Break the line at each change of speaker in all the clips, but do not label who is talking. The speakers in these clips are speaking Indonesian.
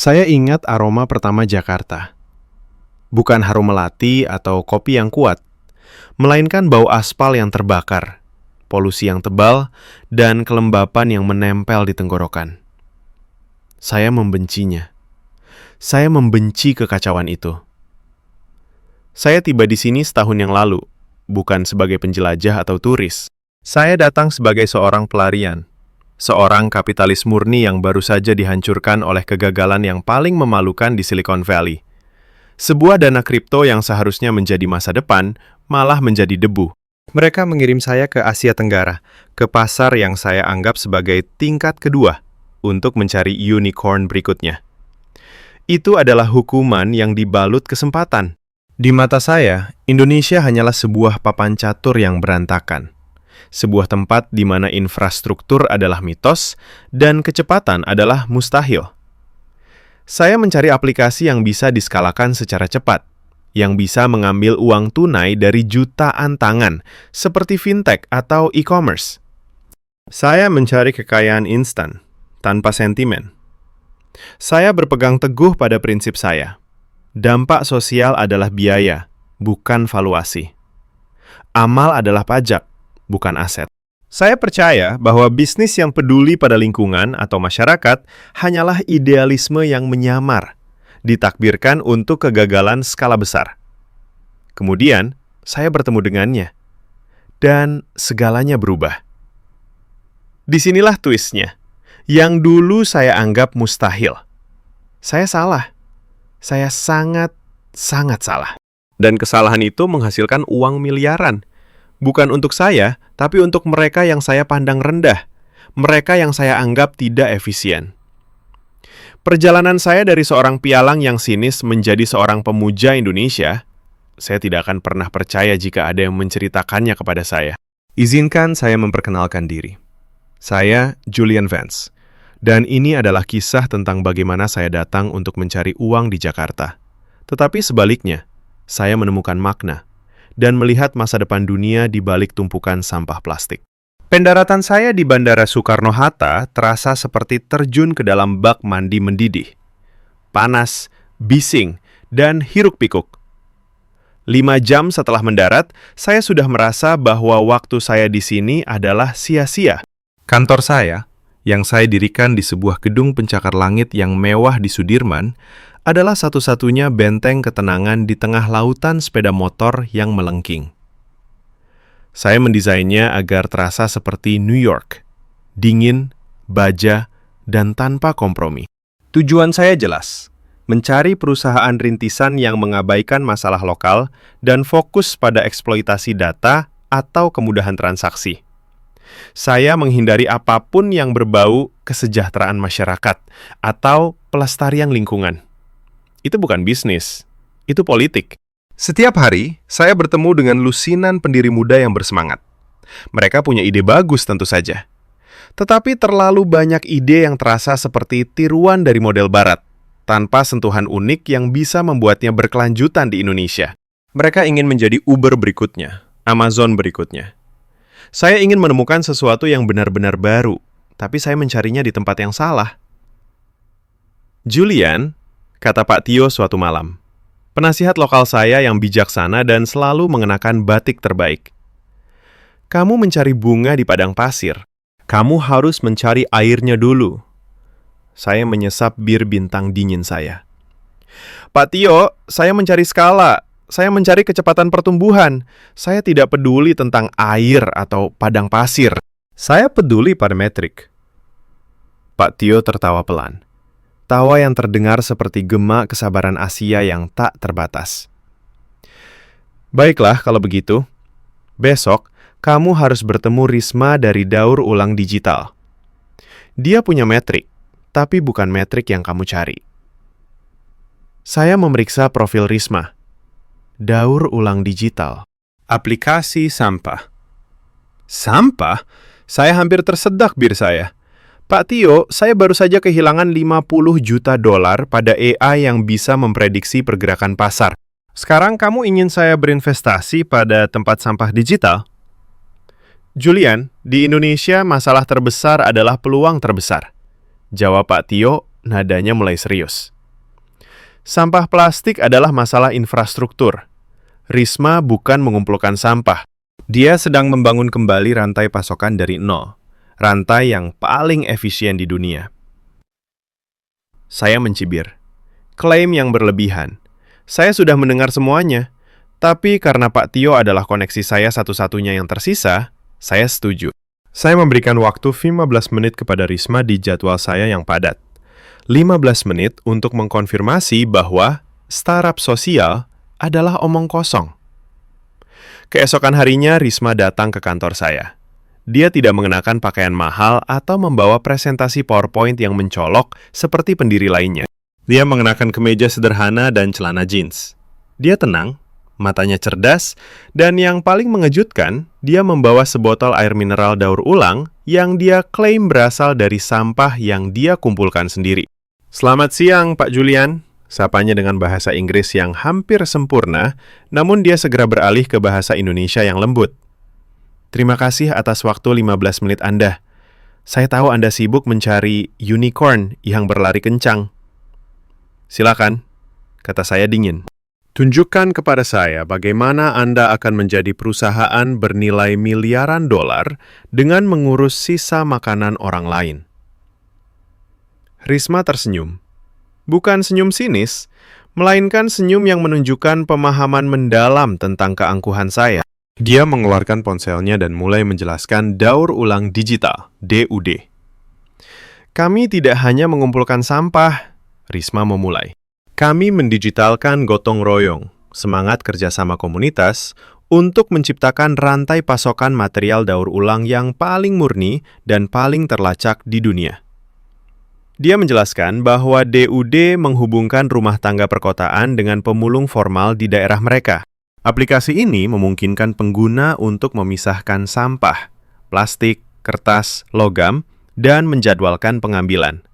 Saya ingat aroma pertama Jakarta. Bukan harum melati atau kopi yang kuat, melainkan bau aspal yang terbakar, polusi yang tebal, dan kelembapan yang menempel di tenggorokan. Saya membencinya. Saya membenci kekacauan itu. Saya tiba di sini setahun yang lalu, bukan sebagai penjelajah atau turis. Saya datang sebagai seorang pelarian. Seorang kapitalis murni yang baru saja dihancurkan oleh kegagalan yang paling memalukan di Silicon Valley. Sebuah dana kripto yang seharusnya menjadi masa depan, malah menjadi debu. Mereka mengirim saya ke Asia Tenggara, ke pasar yang saya anggap sebagai tingkat kedua, untuk mencari unicorn berikutnya. Itu adalah hukuman yang dibalut kesempatan. Di mata saya, Indonesia hanyalah sebuah papan catur yang berantakan. Sebuah tempat di mana infrastruktur adalah mitos dan kecepatan adalah mustahil. Saya mencari aplikasi yang bisa diskalakan secara cepat, yang bisa mengambil uang tunai dari jutaan tangan, seperti fintech atau e-commerce. Saya mencari kekayaan instan, tanpa sentimen. Saya berpegang teguh pada prinsip saya. Dampak sosial adalah biaya, bukan valuasi. Amal adalah pajak, bukan aset. Saya percaya bahwa bisnis yang peduli pada lingkungan atau masyarakat hanyalah idealisme yang menyamar, ditakdirkan untuk kegagalan skala besar. Kemudian, saya bertemu dengannya, dan segalanya berubah. Disinilah twistnya, yang dulu saya anggap mustahil. Saya salah. Saya sangat salah. Dan kesalahan itu menghasilkan uang miliaran. Bukan untuk saya, tapi untuk mereka yang saya pandang rendah. Mereka yang saya anggap tidak efisien. Perjalanan saya dari seorang pialang yang sinis menjadi seorang pemuja Indonesia, saya tidak akan pernah percaya jika ada yang menceritakannya kepada saya. Izinkan saya memperkenalkan diri. Saya Julian Vance. Dan ini adalah kisah tentang bagaimana saya datang untuk mencari uang di Jakarta. Tetapi sebaliknya, saya menemukan makna dan melihat masa depan dunia di balik tumpukan sampah plastik. Pendaratan saya di Bandara Soekarno-Hatta terasa seperti terjun ke dalam bak mandi mendidih. Panas, bising, dan hiruk-pikuk. 5 jam setelah mendarat, saya sudah merasa bahwa waktu saya di sini adalah sia-sia. Kantor saya, yang saya dirikan di sebuah gedung pencakar langit yang mewah di Sudirman, adalah satu-satunya benteng ketenangan di tengah lautan sepeda motor yang melengking. Saya mendesainnya agar terasa seperti New York, dingin, baja, dan tanpa kompromi. Tujuan saya jelas, mencari perusahaan rintisan yang mengabaikan masalah lokal dan fokus pada eksploitasi data atau kemudahan transaksi. Saya menghindari apapun yang berbau kesejahteraan masyarakat atau pelestarian lingkungan. Itu bukan bisnis, itu politik. Setiap hari, saya bertemu dengan lusinan pendiri muda yang bersemangat. Mereka punya ide bagus tentu saja. Tetapi terlalu banyak ide yang terasa seperti tiruan dari model barat, tanpa sentuhan unik yang bisa membuatnya berkelanjutan di Indonesia. Mereka ingin menjadi Uber berikutnya, Amazon berikutnya. Saya ingin menemukan sesuatu yang benar-benar baru, tapi saya mencarinya di tempat yang salah. Julian, kata Pak Tio suatu malam, penasihat lokal saya yang bijaksana dan selalu mengenakan batik terbaik. Kamu mencari bunga di padang pasir. Kamu harus mencari airnya dulu. Saya menyesap bir bintang dingin saya. Pak Tio, saya mencari skala. Saya mencari kecepatan pertumbuhan. Saya tidak peduli tentang air atau padang pasir. Saya peduli pada metrik. Pak Tio tertawa pelan. Tawa yang terdengar seperti gema kesabaran Asia yang tak terbatas. Baiklah kalau begitu. Besok, kamu harus bertemu Risma dari Daur Ulang Digital. Dia punya metrik, tapi bukan metrik yang kamu cari. Saya memeriksa profil Risma. Daur Ulang Digital. Aplikasi sampah. Sampah? Saya hampir tersedak bir saya. Pak Tio, saya baru saja kehilangan 50 juta dolar pada AI yang bisa memprediksi pergerakan pasar. Sekarang kamu ingin saya berinvestasi pada tempat sampah digital? Julian, di Indonesia masalah terbesar adalah peluang terbesar. Jawab Pak Tio, Nadanya mulai serius. Sampah plastik adalah masalah infrastruktur. Risma bukan mengumpulkan sampah. Dia sedang membangun kembali rantai pasokan dari nol. Rantai yang paling efisien di dunia. Saya mencibir. Klaim yang berlebihan. Saya sudah mendengar semuanya. Tapi karena Pak Tio adalah koneksi saya satu-satunya yang tersisa, saya setuju. Saya memberikan waktu 15 menit kepada Risma di jadwal saya yang padat. 15 menit untuk mengkonfirmasi bahwa startup sosial adalah omong kosong. Keesokan harinya Risma datang ke kantor saya. Dia tidak mengenakan pakaian mahal atau membawa presentasi PowerPoint yang mencolok seperti pendiri lainnya. Dia mengenakan kemeja sederhana dan celana jeans. Dia tenang, matanya cerdas, dan yang paling mengejutkan, dia membawa sebotol air mineral daur ulang yang dia klaim berasal dari sampah yang dia kumpulkan sendiri. Selamat siang, Pak Julian. Sapanya dengan bahasa Inggris yang hampir sempurna, namun dia segera beralih ke bahasa Indonesia yang lembut. Terima kasih atas waktu 15 menit Anda. Saya tahu Anda sibuk mencari unicorn yang berlari kencang. Silakan, kata saya dingin. Tunjukkan kepada saya bagaimana Anda akan menjadi perusahaan bernilai miliaran dolar dengan mengurus sisa makanan orang lain. Risma tersenyum. Bukan senyum sinis, melainkan senyum yang menunjukkan pemahaman mendalam tentang keangkuhan saya. Dia mengeluarkan ponselnya dan mulai menjelaskan daur ulang digital, DUD. Kami tidak hanya mengumpulkan sampah, Risma memulai. Kami mendigitalkan gotong royong, semangat kerjasama komunitas, untuk menciptakan rantai pasokan material daur ulang yang paling murni dan paling terlacak di dunia. Dia menjelaskan bahwa DUD menghubungkan rumah tangga perkotaan dengan pemulung formal di daerah mereka. Aplikasi ini memungkinkan pengguna untuk memisahkan sampah, plastik, kertas, logam, dan menjadwalkan pengambilan.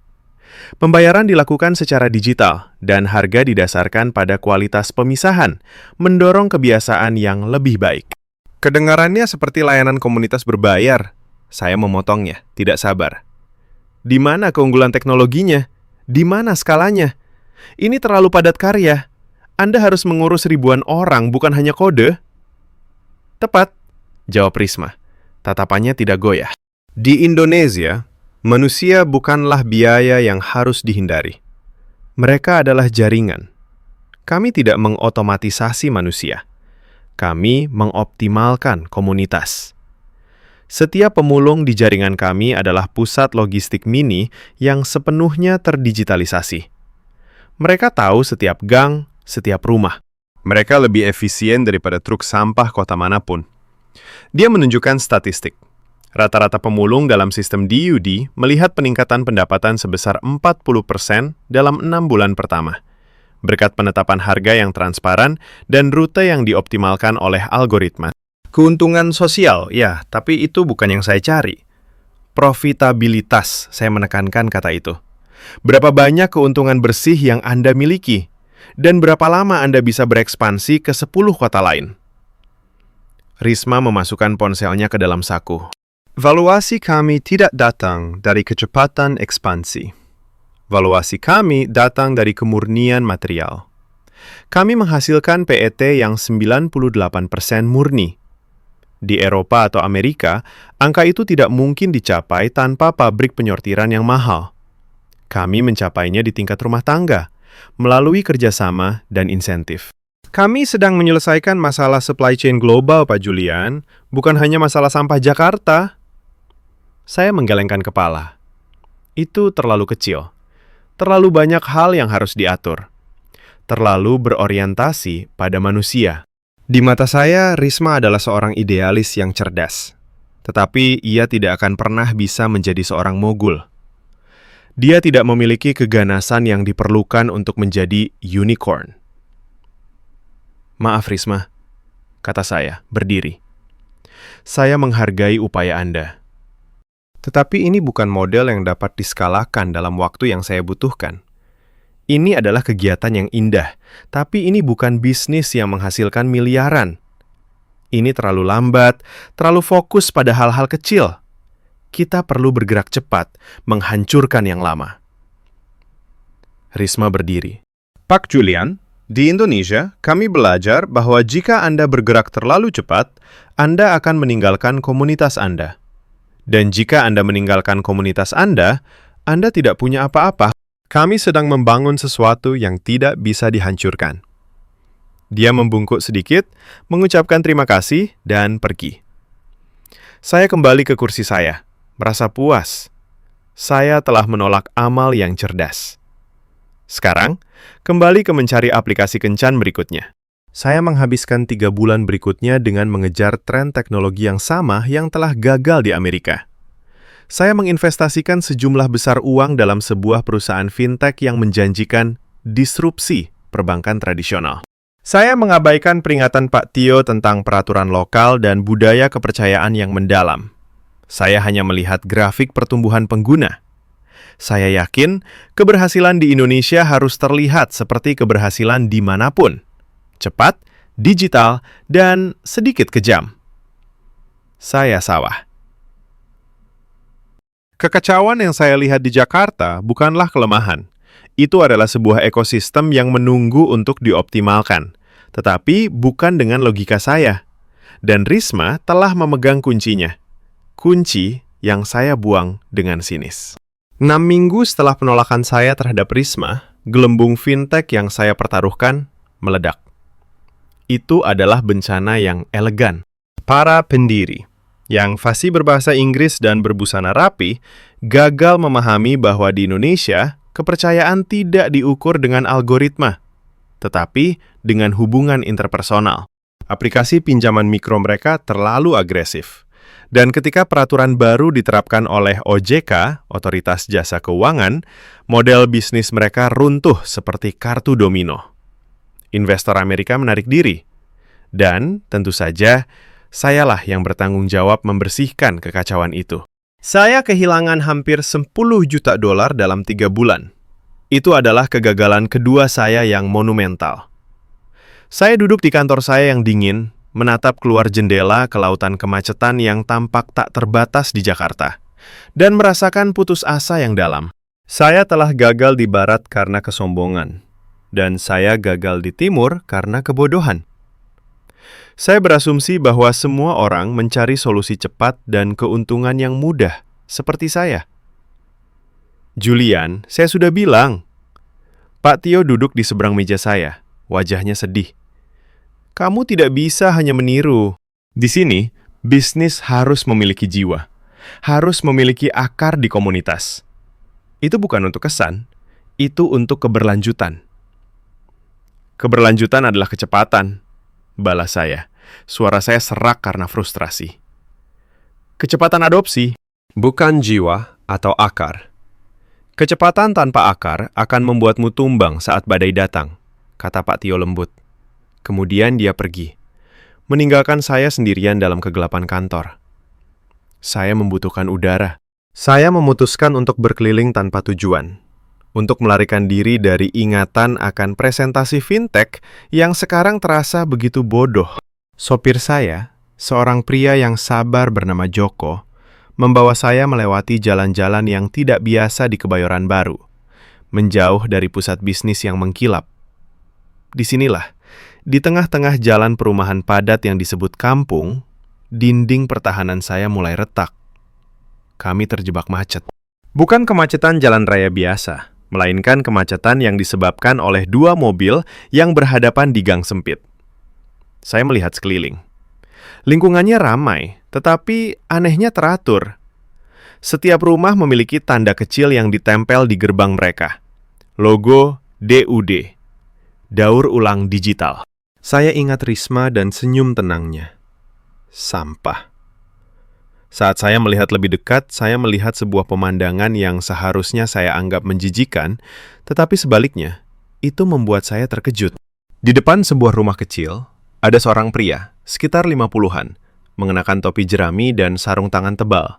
Pembayaran dilakukan secara digital dan harga didasarkan pada kualitas pemisahan, mendorong kebiasaan yang lebih baik. Kedengarannya seperti layanan komunitas berbayar. Saya memotongnya, tidak sabar. Di mana keunggulan teknologinya? Di mana skalanya? Ini terlalu padat karya. Anda harus mengurus ribuan orang, bukan hanya kode. Tepat, jawab Risma. Tatapannya tidak goyah. Di Indonesia, manusia bukanlah biaya yang harus dihindari. Mereka adalah jaringan. Kami tidak mengotomatisasi manusia. Kami mengoptimalkan komunitas. Setiap pemulung di jaringan kami adalah pusat logistik mini yang sepenuhnya terdigitalisasi. Mereka tahu setiap gang, setiap rumah. Mereka lebih efisien daripada truk sampah kota manapun. Dia menunjukkan statistik. Rata-rata pemulung dalam sistem DUD melihat peningkatan pendapatan sebesar 40% dalam 6 bulan pertama, berkat penetapan harga yang transparan dan rute yang dioptimalkan oleh algoritma. Keuntungan sosial, ya, tapi itu bukan yang saya cari. Profitabilitas, saya menekankan kata itu. Berapa banyak keuntungan bersih yang Anda miliki? Dan berapa lama Anda bisa berekspansi ke 10 kota lain? Risma memasukkan ponselnya ke dalam saku. Valuasi kami tidak datang dari kecepatan ekspansi. Valuasi kami datang dari kemurnian material. Kami menghasilkan PET yang 98% murni. Di Eropa atau Amerika, angka itu tidak mungkin dicapai tanpa pabrik penyortiran yang mahal. Kami mencapainya di tingkat rumah tangga, melalui kerjasama dan insentif. Kami sedang menyelesaikan masalah supply chain global, Pak Julian, bukan hanya masalah sampah Jakarta. Saya menggelengkan kepala. Itu terlalu kecil. Terlalu banyak hal yang harus diatur. Terlalu berorientasi pada manusia. Di mata saya, Risma adalah seorang idealis yang cerdas. Tetapi ia tidak akan pernah bisa menjadi seorang mogul. Dia tidak memiliki keganasan yang diperlukan untuk menjadi unicorn. Maaf Risma, kata saya, berdiri. Saya menghargai upaya Anda. Tetapi ini bukan model yang dapat diskalakan dalam waktu yang saya butuhkan. Ini adalah kegiatan yang indah, tapi ini bukan bisnis yang menghasilkan miliaran. Ini terlalu lambat, terlalu fokus pada hal-hal kecil. Kita perlu bergerak cepat, menghancurkan yang lama. Risma berdiri.
Pak Julian, di Indonesia, kami belajar bahwa jika Anda bergerak terlalu cepat, Anda akan meninggalkan komunitas Anda. Dan jika Anda meninggalkan komunitas Anda tidak punya apa-apa. Kami sedang membangun sesuatu yang tidak bisa dihancurkan. Dia membungkuk sedikit, mengucapkan terima kasih, dan pergi. Saya kembali ke kursi saya, merasa puas. Saya telah menolak amal yang cerdas. Sekarang, kembali ke mencari aplikasi kencan berikutnya. Saya menghabiskan 3 bulan berikutnya dengan mengejar tren teknologi yang sama yang telah gagal di Amerika. Saya menginvestasikan sejumlah besar uang dalam sebuah perusahaan fintech yang menjanjikan disrupsi perbankan tradisional. Saya mengabaikan peringatan Pak Tio tentang peraturan lokal dan budaya kepercayaan yang mendalam. Saya hanya melihat grafik pertumbuhan pengguna. Saya yakin keberhasilan di Indonesia harus terlihat seperti keberhasilan dimanapun. Cepat, digital, dan sedikit kejam. Saya sawah. Kekacauan yang saya lihat di Jakarta bukanlah kelemahan. Itu adalah sebuah ekosistem yang menunggu untuk dioptimalkan, tetapi bukan dengan logika saya. Dan Risma telah memegang kuncinya. Kunci yang saya buang dengan sinis. 6 minggu setelah penolakan saya terhadap Risma, gelembung fintech yang saya pertaruhkan meledak. Itu adalah bencana yang elegan. Para pendiri yang fasih berbahasa Inggris dan berbusana rapi, gagal memahami bahwa di Indonesia, kepercayaan tidak diukur dengan algoritma, tetapi dengan hubungan interpersonal. Aplikasi pinjaman mikro mereka terlalu agresif. Dan ketika peraturan baru diterapkan oleh OJK, Otoritas Jasa Keuangan, model bisnis mereka runtuh seperti kartu domino. Investor Amerika menarik diri. Dan, tentu saja, sayalah yang bertanggung jawab membersihkan kekacauan itu. Saya kehilangan hampir $10 juta dalam 3 bulan. Itu adalah kegagalan kedua saya yang monumental. Saya duduk di kantor saya yang dingin, menatap keluar jendela ke lautan kemacetan yang tampak tak terbatas di Jakarta, dan merasakan putus asa yang dalam. Saya telah gagal di barat karena kesombongan, dan saya gagal di timur karena kebodohan. Saya berasumsi bahwa semua orang mencari solusi cepat dan keuntungan yang mudah, seperti saya. Julian, saya sudah bilang. Pak Tio duduk di seberang meja saya, wajahnya sedih. Kamu tidak bisa hanya meniru. Di sini, bisnis harus memiliki jiwa, harus memiliki akar di komunitas. Itu bukan untuk kesan, itu untuk keberlanjutan. Keberlanjutan adalah kecepatan, balas saya. Suara saya serak karena frustrasi. Kecepatan adopsi, bukan jiwa atau akar. Kecepatan tanpa akar akan membuatmu tumbang saat badai datang, kata Pak Tio lembut. Kemudian dia pergi, meninggalkan saya sendirian dalam kegelapan kantor. Saya membutuhkan udara. Saya memutuskan untuk berkeliling tanpa tujuan, untuk melarikan diri dari ingatan akan presentasi fintech yang sekarang terasa begitu bodoh. Sopir saya, seorang pria yang sabar bernama Joko, membawa saya melewati jalan-jalan yang tidak biasa di Kebayoran Baru, menjauh dari pusat bisnis yang mengkilap. Disinilah, di tengah-tengah jalan perumahan padat yang disebut kampung, dinding pertahanan saya mulai retak. Kami terjebak macet. Bukan kemacetan jalan raya biasa, melainkan kemacetan yang disebabkan oleh 2 mobil yang berhadapan di gang sempit. Saya melihat sekeliling. Lingkungannya ramai, tetapi anehnya teratur. Setiap rumah memiliki tanda kecil yang ditempel di gerbang mereka. Logo DUD, Daur Ulang Digital. Saya ingat Risma dan senyum tenangnya. Sampah. Saat saya melihat lebih dekat, saya melihat sebuah pemandangan yang seharusnya saya anggap menjijikan, tetapi sebaliknya, itu membuat saya terkejut. Di depan sebuah rumah kecil, ada seorang pria, sekitar 50-an, mengenakan topi jerami dan sarung tangan tebal.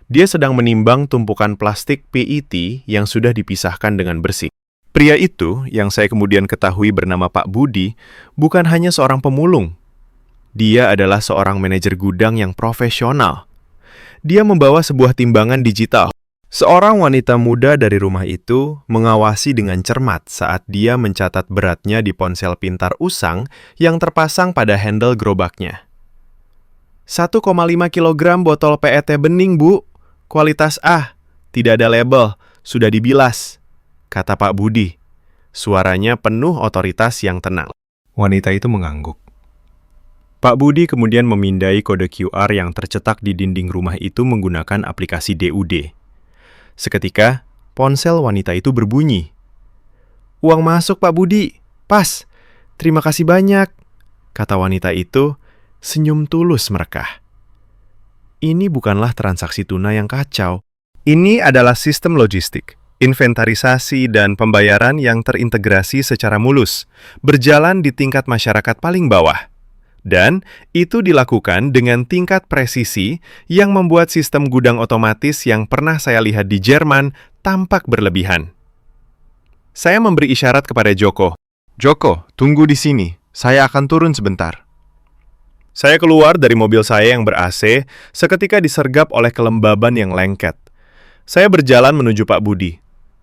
Dia sedang menimbang tumpukan plastik PET yang sudah dipisahkan dengan bersih. Pria itu, yang saya kemudian ketahui bernama Pak Budi, bukan hanya seorang pemulung. Dia adalah seorang manajer gudang yang profesional. Dia membawa sebuah timbangan digital. Seorang wanita muda dari rumah itu mengawasi dengan cermat saat dia mencatat beratnya di ponsel pintar usang yang terpasang pada handle gerobaknya. 1,5 kilogram botol PET bening, Bu. Kualitas A, tidak ada label, sudah dibilas, kata Pak Budi. Suaranya penuh otoritas yang tenang. Wanita itu mengangguk. Pak Budi kemudian memindai kode QR yang tercetak di dinding rumah itu menggunakan aplikasi DUD. Seketika, ponsel wanita itu berbunyi. "Uang masuk, Pak Budi. Pas. Terima kasih banyak," kata wanita itu, senyum tulus merekah. Ini bukanlah transaksi tunai yang kacau. Ini adalah sistem logistik, inventarisasi, dan pembayaran yang terintegrasi secara mulus, berjalan di tingkat masyarakat paling bawah. Dan itu dilakukan dengan tingkat presisi yang membuat sistem gudang otomatis yang pernah saya lihat di Jerman tampak berlebihan. Saya memberi isyarat kepada Joko. "Joko, tunggu di sini. Saya akan turun sebentar." Saya keluar dari mobil saya yang ber-AC seketika disergap oleh kelembaban yang lengket. Saya berjalan menuju Pak Budi.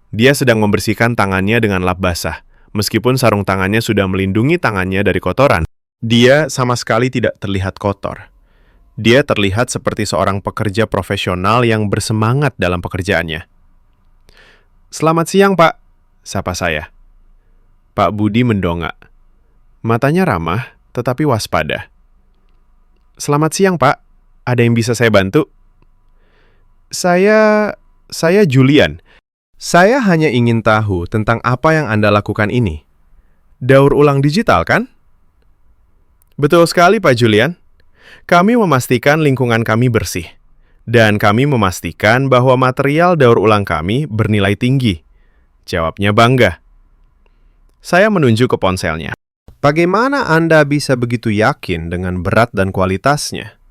Dia sedang membersihkan tangannya dengan lap basah, meskipun sarung tangannya sudah melindungi tangannya dari kotoran. Dia sama sekali tidak terlihat kotor. Dia terlihat seperti seorang pekerja profesional yang bersemangat dalam pekerjaannya. "Selamat siang, Pak," sapa saya. Pak Budi mendongak. Matanya ramah, tetapi waspada. "Selamat siang, Pak. Ada yang bisa saya bantu?" Saya Julian. Saya hanya ingin tahu tentang apa yang Anda lakukan ini. Daur ulang digital, kan? Betul sekali, Pak Julian. Kami memastikan lingkungan kami bersih. Dan kami memastikan bahwa material daur ulang kami bernilai tinggi. Jawabnya bangga. Saya menunjuk ke ponselnya. Bagaimana Anda bisa begitu yakin dengan berat dan kualitasnya?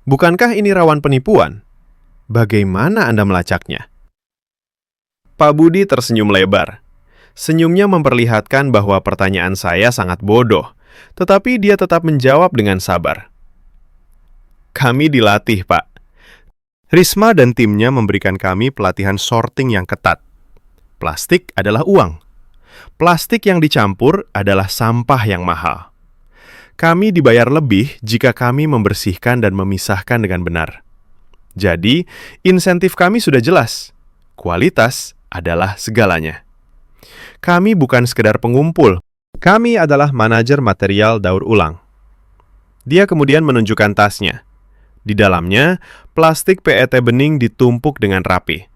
Bukankah ini rawan penipuan? Bagaimana Anda melacaknya? Pak Budi tersenyum lebar. Senyumnya memperlihatkan bahwa pertanyaan saya sangat bodoh, tetapi dia tetap menjawab dengan sabar. "Kami dilatih, Pak. Risma dan timnya memberikan kami pelatihan sorting yang ketat. Plastik adalah uang. Plastik yang dicampur adalah sampah yang mahal. Kami dibayar lebih jika kami membersihkan dan memisahkan dengan benar. Jadi, insentif kami sudah jelas. Kualitas adalah segalanya. Kami bukan sekedar pengumpul. Kami adalah manajer material daur ulang." Dia kemudian menunjukkan tasnya. Di dalamnya, plastik PET bening ditumpuk dengan rapi.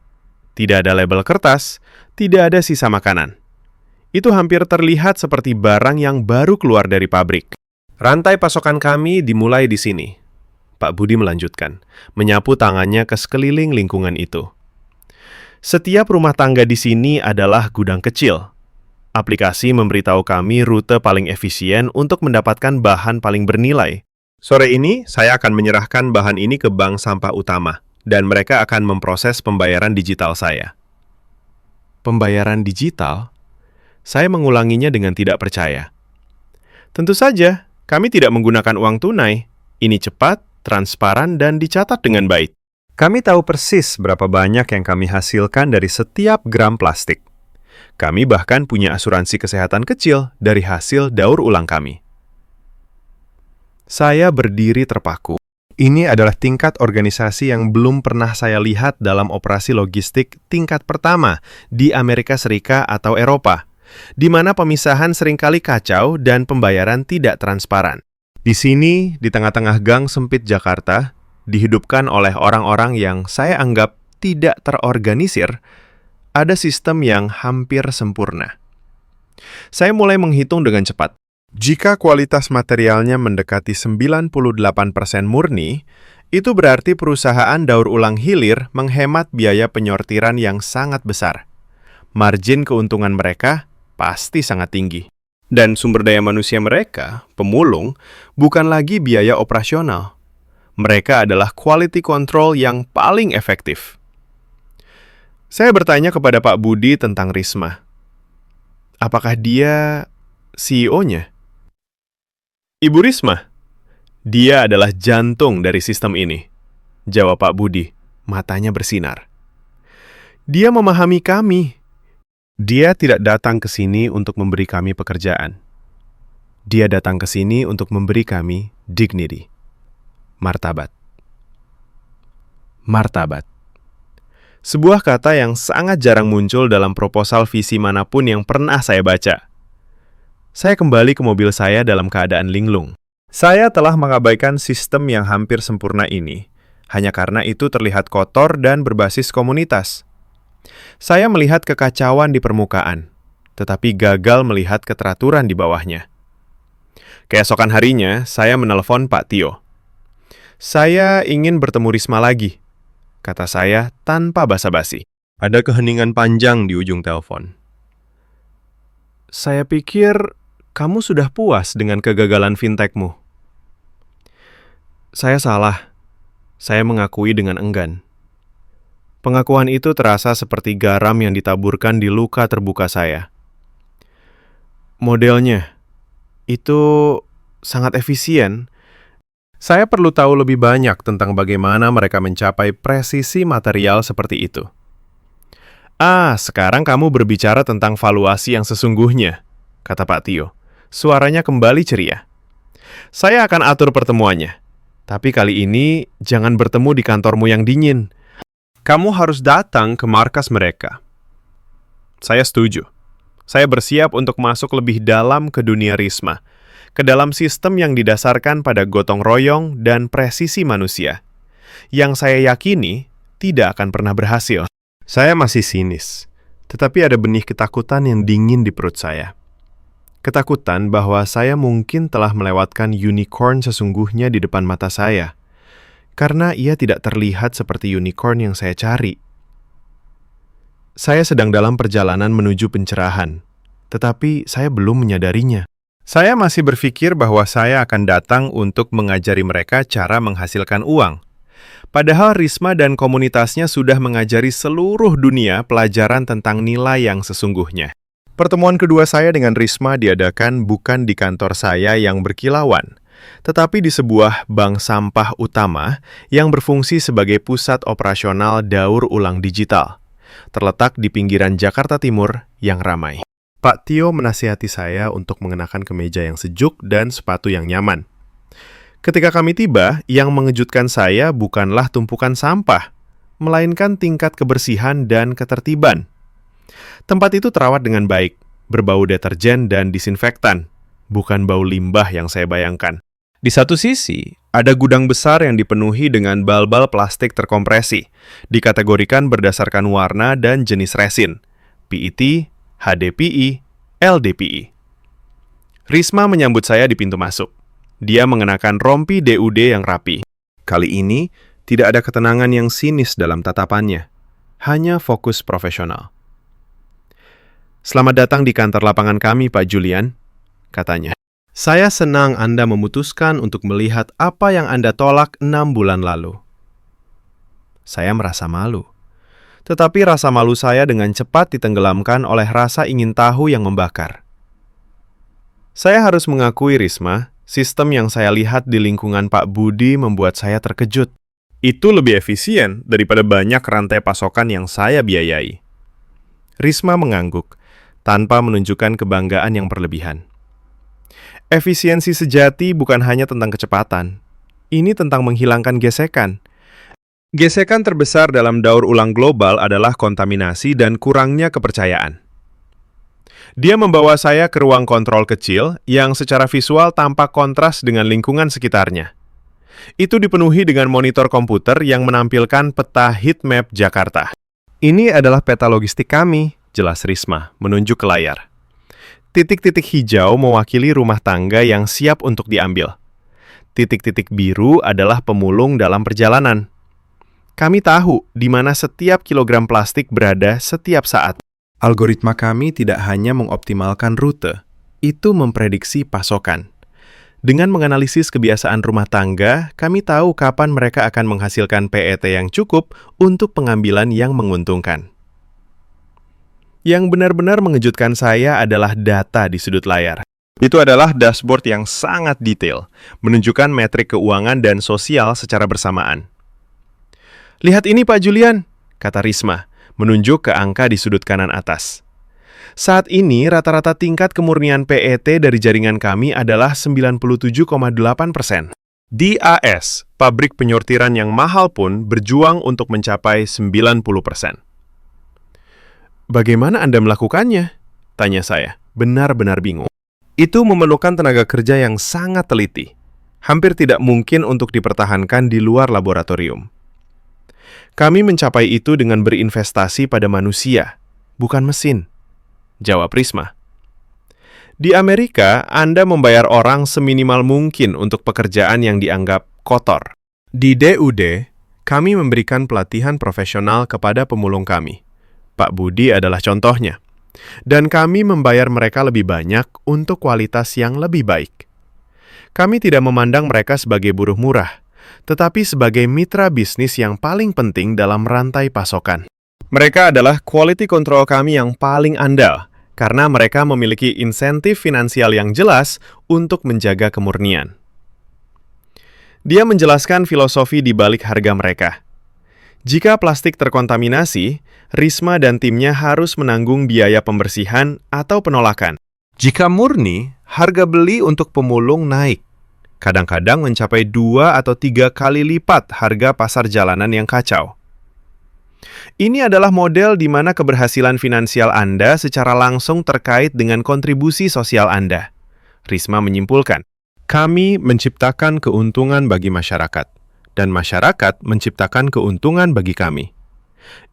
Tidak ada label kertas, tidak ada sisa makanan. Itu hampir terlihat seperti barang yang baru keluar dari pabrik. "Rantai pasokan kami dimulai di sini," Pak Budi melanjutkan, menyapu tangannya ke sekeliling lingkungan itu. "Setiap rumah tangga di sini adalah gudang kecil. Aplikasi memberitahu kami rute paling efisien untuk mendapatkan bahan paling bernilai. Sore ini, saya akan menyerahkan bahan ini ke bank sampah utama, dan mereka akan memproses pembayaran digital saya." Pembayaran digital? Saya mengulanginya dengan tidak percaya. "Tentu saja, kami tidak menggunakan uang tunai. Ini cepat, transparan, dan dicatat dengan baik. Kami tahu persis berapa banyak yang kami hasilkan dari setiap gram plastik. Kami bahkan punya asuransi kesehatan kecil dari hasil daur ulang kami." Saya berdiri terpaku. Ini adalah tingkat organisasi yang belum pernah saya lihat dalam operasi logistik tingkat pertama di Amerika Serikat atau Eropa, di mana pemisahan seringkali kacau dan pembayaran tidak transparan. Di sini, di tengah-tengah gang sempit Jakarta, dihidupkan oleh orang-orang yang saya anggap tidak terorganisir, ada sistem yang hampir sempurna. Saya mulai menghitung dengan cepat. Jika kualitas materialnya mendekati 98% murni, itu berarti perusahaan daur ulang hilir menghemat biaya penyortiran yang sangat besar. Margin keuntungan mereka pasti sangat tinggi. Dan sumber daya manusia mereka, pemulung, bukan lagi biaya operasional. Mereka adalah quality control yang paling efektif. Saya bertanya kepada Pak Budi tentang Risma. Apakah dia CEO-nya? "Ibu Risma, dia adalah jantung dari sistem ini," jawab Pak Budi, matanya bersinar.
Dia memahami kami. Dia tidak datang ke sini untuk memberi kami pekerjaan. Dia datang ke sini untuk memberi kami dignity. Martabat. Martabat. Sebuah kata yang sangat jarang muncul dalam proposal visi manapun yang pernah saya baca. Saya kembali ke mobil saya dalam keadaan linglung. Saya telah mengabaikan sistem yang hampir sempurna ini, hanya karena itu terlihat kotor dan berbasis komunitas. Saya melihat kekacauan di permukaan, tetapi gagal melihat keteraturan di bawahnya. Keesokan harinya, saya menelpon Pak Tio. Saya ingin bertemu Risma lagi, kata saya tanpa basa-basi. Ada keheningan panjang di ujung telepon. Saya pikir kamu sudah puas dengan kegagalan fintech-mu. Saya salah. Saya mengakui dengan enggan. Pengakuan itu terasa seperti garam yang ditaburkan di luka terbuka saya. Modelnya, itu sangat efisien. Saya perlu tahu lebih banyak tentang bagaimana mereka mencapai presisi material seperti itu. Sekarang kamu berbicara tentang valuasi yang sesungguhnya, kata Pak Tio. Suaranya kembali ceria. Saya akan atur pertemuannya. Tapi kali ini jangan bertemu di kantormu yang dingin. Kamu harus datang ke markas mereka. Saya setuju. Saya bersiap untuk masuk lebih dalam ke dunia Risma, ke dalam sistem yang didasarkan pada gotong royong dan presisi manusia, yang saya yakini tidak akan pernah berhasil. Saya masih sinis, tetapi ada benih ketakutan yang dingin di perut saya. Ketakutan bahwa saya mungkin telah melewatkan unicorn sesungguhnya di depan mata saya, karena ia tidak terlihat seperti unicorn yang saya cari. Saya sedang dalam perjalanan menuju pencerahan, tetapi saya belum menyadarinya. Saya masih berpikir bahwa saya akan datang untuk mengajari mereka cara menghasilkan uang. Padahal Risma dan komunitasnya sudah mengajari seluruh dunia pelajaran tentang nilai yang sesungguhnya. Pertemuan kedua saya dengan Risma diadakan bukan di kantor saya yang berkilauan, tetapi di sebuah bank sampah utama yang berfungsi sebagai pusat operasional daur ulang digital, terletak di pinggiran Jakarta Timur yang ramai. Pak Tio menasihati saya untuk mengenakan kemeja yang sejuk dan sepatu yang nyaman. Ketika kami tiba, yang mengejutkan saya bukanlah tumpukan sampah, melainkan tingkat kebersihan dan ketertiban. Tempat itu terawat dengan baik, berbau deterjen dan disinfektan, bukan bau limbah yang saya bayangkan. Di satu sisi, ada gudang besar yang dipenuhi dengan bal-bal plastik terkompresi, dikategorikan berdasarkan warna dan jenis resin, PET, HDPE, LDPE. Risma menyambut saya di pintu masuk. Dia mengenakan rompi DUD yang rapi. Kali ini, tidak ada ketenangan yang sinis dalam tatapannya, hanya fokus profesional. Selamat datang di kantor lapangan kami, Pak Julian, katanya. Saya senang Anda memutuskan untuk melihat apa yang Anda tolak 6 bulan lalu. Saya merasa malu. Tetapi rasa malu saya dengan cepat ditenggelamkan oleh rasa ingin tahu yang membakar. Saya harus mengakui, Risma, sistem yang saya lihat di lingkungan Pak Budi membuat saya terkejut. Itu lebih efisien daripada banyak rantai pasokan yang saya biayai. Risma mengangguk, tanpa menunjukkan kebanggaan yang berlebihan. Efisiensi sejati bukan hanya tentang kecepatan. Ini tentang menghilangkan gesekan. Gesekan terbesar dalam daur ulang global adalah kontaminasi dan kurangnya kepercayaan. Dia membawa saya ke ruang kontrol kecil yang secara visual tampak kontras dengan lingkungan sekitarnya. Itu dipenuhi dengan monitor komputer yang menampilkan peta heat map Jakarta. Ini adalah peta logistik kami, jelas Risma, menunjuk ke layar. Titik-titik hijau mewakili rumah tangga yang siap untuk diambil. Titik-titik biru adalah pemulung dalam perjalanan. Kami tahu di mana setiap kilogram plastik berada setiap saat. Algoritma kami tidak hanya mengoptimalkan rute, itu memprediksi pasokan. Dengan menganalisis kebiasaan rumah tangga, kami tahu kapan mereka akan menghasilkan PET yang cukup untuk pengambilan yang menguntungkan. Yang benar-benar mengejutkan saya adalah data di sudut layar. Itu adalah dashboard yang sangat detail, menunjukkan metrik keuangan dan sosial secara bersamaan. Lihat ini Pak Julian, kata Risma,
menunjuk ke angka di sudut kanan atas. Saat ini, rata-rata tingkat kemurnian PET dari jaringan kami adalah 97,8%. Di AS, pabrik penyortiran yang mahal pun berjuang untuk mencapai 90%. Bagaimana Anda melakukannya? Tanya saya, benar-benar bingung. Itu memerlukan tenaga kerja yang sangat teliti. Hampir tidak mungkin untuk dipertahankan di luar laboratorium. Kami mencapai itu dengan berinvestasi pada manusia, bukan mesin, jawab Risma. Di Amerika, Anda membayar orang seminimal mungkin untuk pekerjaan yang dianggap kotor. Di DUD, kami memberikan pelatihan profesional kepada pemulung kami. Pak Budi adalah contohnya. Dan kami membayar mereka lebih banyak untuk kualitas yang lebih baik. Kami tidak memandang mereka sebagai buruh murah, tetapi sebagai mitra bisnis yang paling penting dalam rantai pasokan. Mereka adalah quality control kami yang paling andal, karena mereka memiliki insentif finansial yang jelas untuk menjaga kemurnian. Dia menjelaskan filosofi di balik harga mereka. Jika plastik terkontaminasi, Risma dan timnya harus menanggung biaya pembersihan atau penolakan. Jika murni, harga beli untuk pemulung naik. Kadang-kadang mencapai 2 atau 3 kali lipat harga pasar jalanan yang kacau. Ini adalah model di mana keberhasilan finansial Anda secara langsung terkait dengan kontribusi sosial Anda. Risma menyimpulkan, kami menciptakan keuntungan bagi masyarakat, dan masyarakat menciptakan keuntungan bagi kami.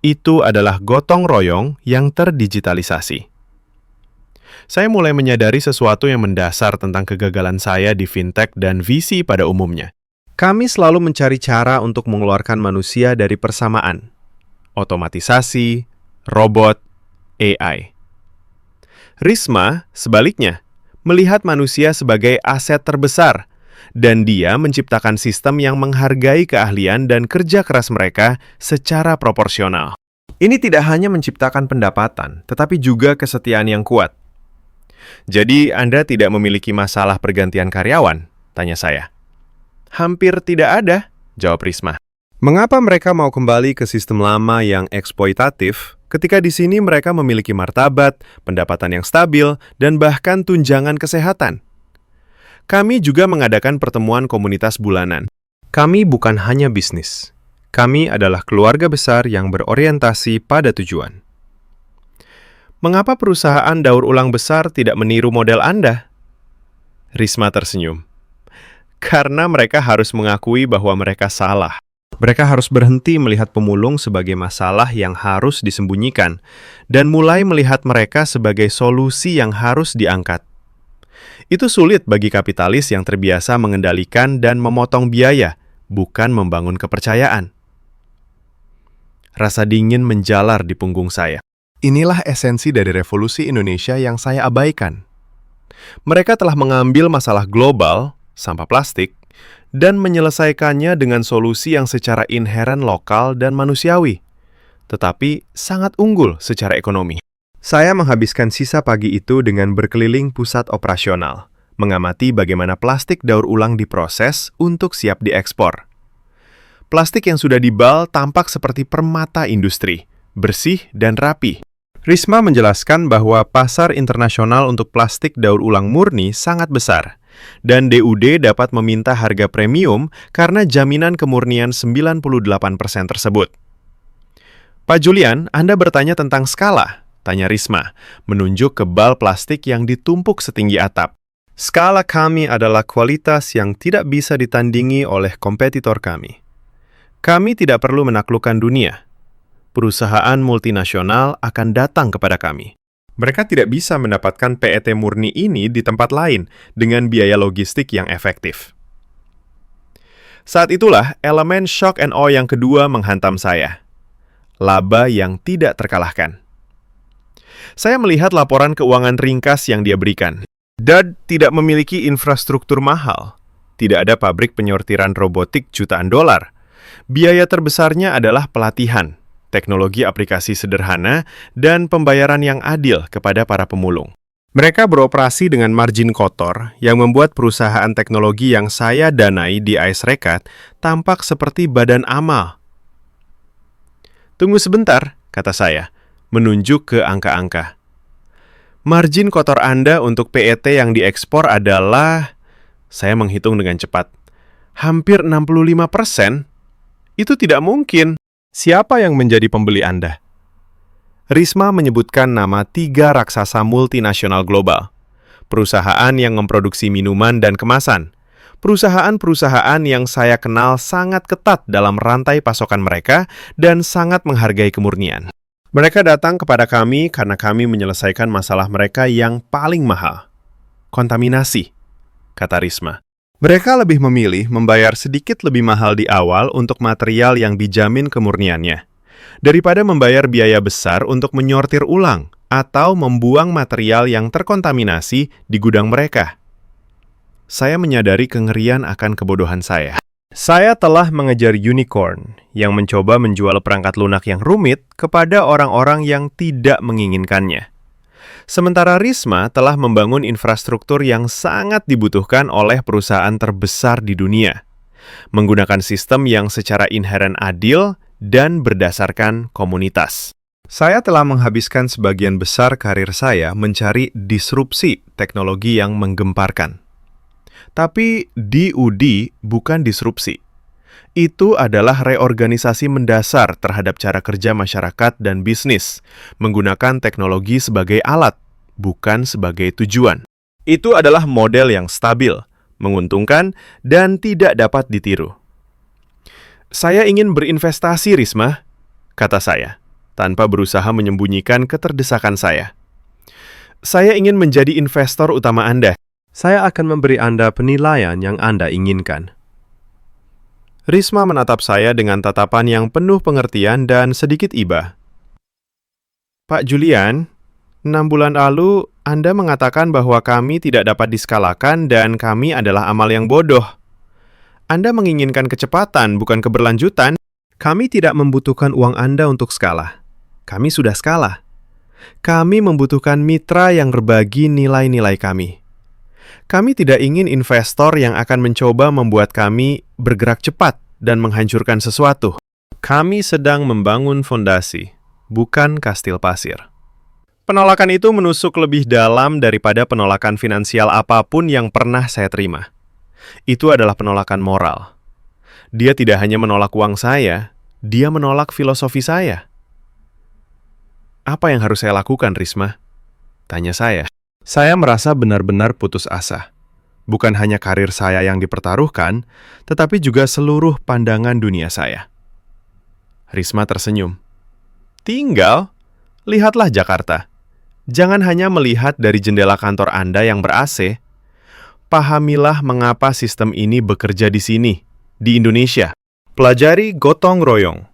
Itu adalah gotong royong yang terdigitalisasi. Saya mulai menyadari sesuatu yang mendasar tentang kegagalan saya di fintech dan VC pada umumnya. Kami selalu mencari cara untuk mengeluarkan manusia dari persamaan. Otomatisasi, robot, AI. Risma, sebaliknya, melihat manusia sebagai aset terbesar, dan dia menciptakan sistem yang menghargai keahlian dan kerja keras mereka secara proporsional. Ini tidak hanya menciptakan pendapatan, tetapi juga kesetiaan yang kuat. Jadi, Anda tidak memiliki masalah pergantian karyawan? Tanya saya. Hampir tidak ada, jawab Risma. Mengapa mereka mau kembali ke sistem lama yang eksploitatif ketika di sini mereka memiliki martabat, pendapatan yang stabil, dan bahkan tunjangan kesehatan? Kami juga mengadakan pertemuan komunitas bulanan. Kami bukan hanya bisnis. Kami adalah keluarga besar yang berorientasi pada tujuan. Mengapa perusahaan daur ulang besar tidak meniru model Anda? Risma tersenyum. Karena mereka harus mengakui bahwa mereka salah. Mereka harus berhenti melihat pemulung sebagai masalah yang harus disembunyikan dan mulai melihat mereka sebagai solusi yang harus diangkat. Itu sulit bagi kapitalis yang terbiasa mengendalikan dan memotong biaya, bukan membangun kepercayaan. Rasa dingin menjalar di punggung saya. Inilah esensi dari revolusi Indonesia yang saya abaikan. Mereka telah mengambil masalah global, sampah plastik, dan menyelesaikannya dengan solusi yang secara inheren lokal dan manusiawi, tetapi sangat unggul secara ekonomi. Saya menghabiskan sisa pagi itu dengan berkeliling pusat operasional, mengamati bagaimana plastik daur ulang diproses untuk siap diekspor. Plastik yang sudah dibal tampak seperti permata industri, bersih dan rapi. Risma menjelaskan bahwa pasar internasional untuk plastik daur ulang murni sangat besar, dan DUD dapat meminta harga premium karena jaminan kemurnian 98% tersebut. Pak Julian, Anda bertanya tentang skala, tanya Risma, menunjuk ke bal plastik yang ditumpuk setinggi atap. Skala kami adalah kualitas yang tidak bisa ditandingi oleh kompetitor kami. Kami tidak perlu menaklukkan dunia. Perusahaan multinasional akan datang kepada kami. Mereka tidak bisa mendapatkan PET murni ini di tempat lain dengan biaya logistik yang efektif. Saat itulah elemen shock and awe yang kedua menghantam saya. Laba yang tidak terkalahkan. Saya melihat laporan keuangan ringkas yang dia berikan. DUD tidak memiliki infrastruktur mahal. Tidak ada pabrik penyortiran robotik jutaan dolar. Biaya terbesarnya adalah pelatihan, teknologi aplikasi sederhana, dan pembayaran yang adil kepada para pemulung. Mereka beroperasi dengan margin kotor yang membuat perusahaan teknologi yang saya danai di AS Rekat tampak seperti badan amal. Tunggu sebentar,
kata saya, menunjuk ke angka-angka. Margin kotor Anda untuk PET yang diekspor adalah, saya menghitung dengan cepat, hampir 65%. Itu tidak mungkin.
Siapa yang menjadi pembeli Anda?
Risma menyebutkan nama 3 raksasa multinasional global. Perusahaan yang memproduksi minuman dan kemasan. Perusahaan-perusahaan yang saya kenal sangat ketat dalam rantai pasokan mereka dan sangat menghargai kemurnian. Mereka datang kepada kami karena kami menyelesaikan masalah mereka yang paling mahal. Kontaminasi, kata Risma. Mereka lebih memilih membayar sedikit lebih mahal di awal untuk material yang dijamin kemurniannya, daripada membayar biaya besar untuk menyortir ulang atau membuang material yang terkontaminasi di gudang mereka. Saya menyadari kengerian akan kebodohan saya. Saya telah mengejar unicorn yang mencoba menjual perangkat lunak yang rumit kepada orang-orang yang tidak menginginkannya. Sementara Risma telah membangun infrastruktur yang sangat dibutuhkan oleh perusahaan terbesar di dunia, menggunakan sistem yang secara inheren adil dan berdasarkan komunitas. Saya telah menghabiskan sebagian besar karir saya mencari disrupsi teknologi yang menggemparkan. Tapi DUD bukan disrupsi. Itu adalah reorganisasi mendasar terhadap cara kerja masyarakat dan bisnis, menggunakan teknologi sebagai alat, bukan sebagai tujuan. Itu adalah model yang stabil, menguntungkan, dan tidak dapat ditiru. Saya ingin berinvestasi, Risma, kata saya, tanpa berusaha menyembunyikan keterdesakan saya. Saya ingin menjadi investor utama Anda.
Saya akan memberi Anda penilaian yang Anda inginkan.
Risma menatap saya dengan tatapan yang penuh pengertian dan sedikit iba. Pak Julian, 6 bulan lalu Anda mengatakan bahwa kami tidak dapat diskalakan dan kami adalah amal yang bodoh. Anda menginginkan kecepatan, bukan keberlanjutan. Kami tidak membutuhkan uang Anda untuk skala. Kami sudah skala. Kami membutuhkan mitra yang berbagi nilai-nilai kami. Kami tidak ingin investor yang akan mencoba membuat kami bergerak cepat dan menghancurkan sesuatu. Kami sedang membangun fondasi, bukan kastil pasir. Penolakan itu menusuk lebih dalam daripada penolakan finansial apapun yang pernah saya terima. Itu adalah penolakan moral. Dia tidak hanya menolak uang saya, dia menolak filosofi saya. Apa yang harus saya lakukan, Risma? Tanya saya. Saya merasa benar-benar putus asa. Bukan hanya karir saya yang dipertaruhkan, tetapi juga seluruh pandangan dunia saya. Risma tersenyum. Tinggal, lihatlah Jakarta. Jangan hanya melihat dari jendela kantor Anda yang ber-AC. Pahamilah mengapa sistem ini bekerja di sini, di Indonesia. Pelajari gotong royong.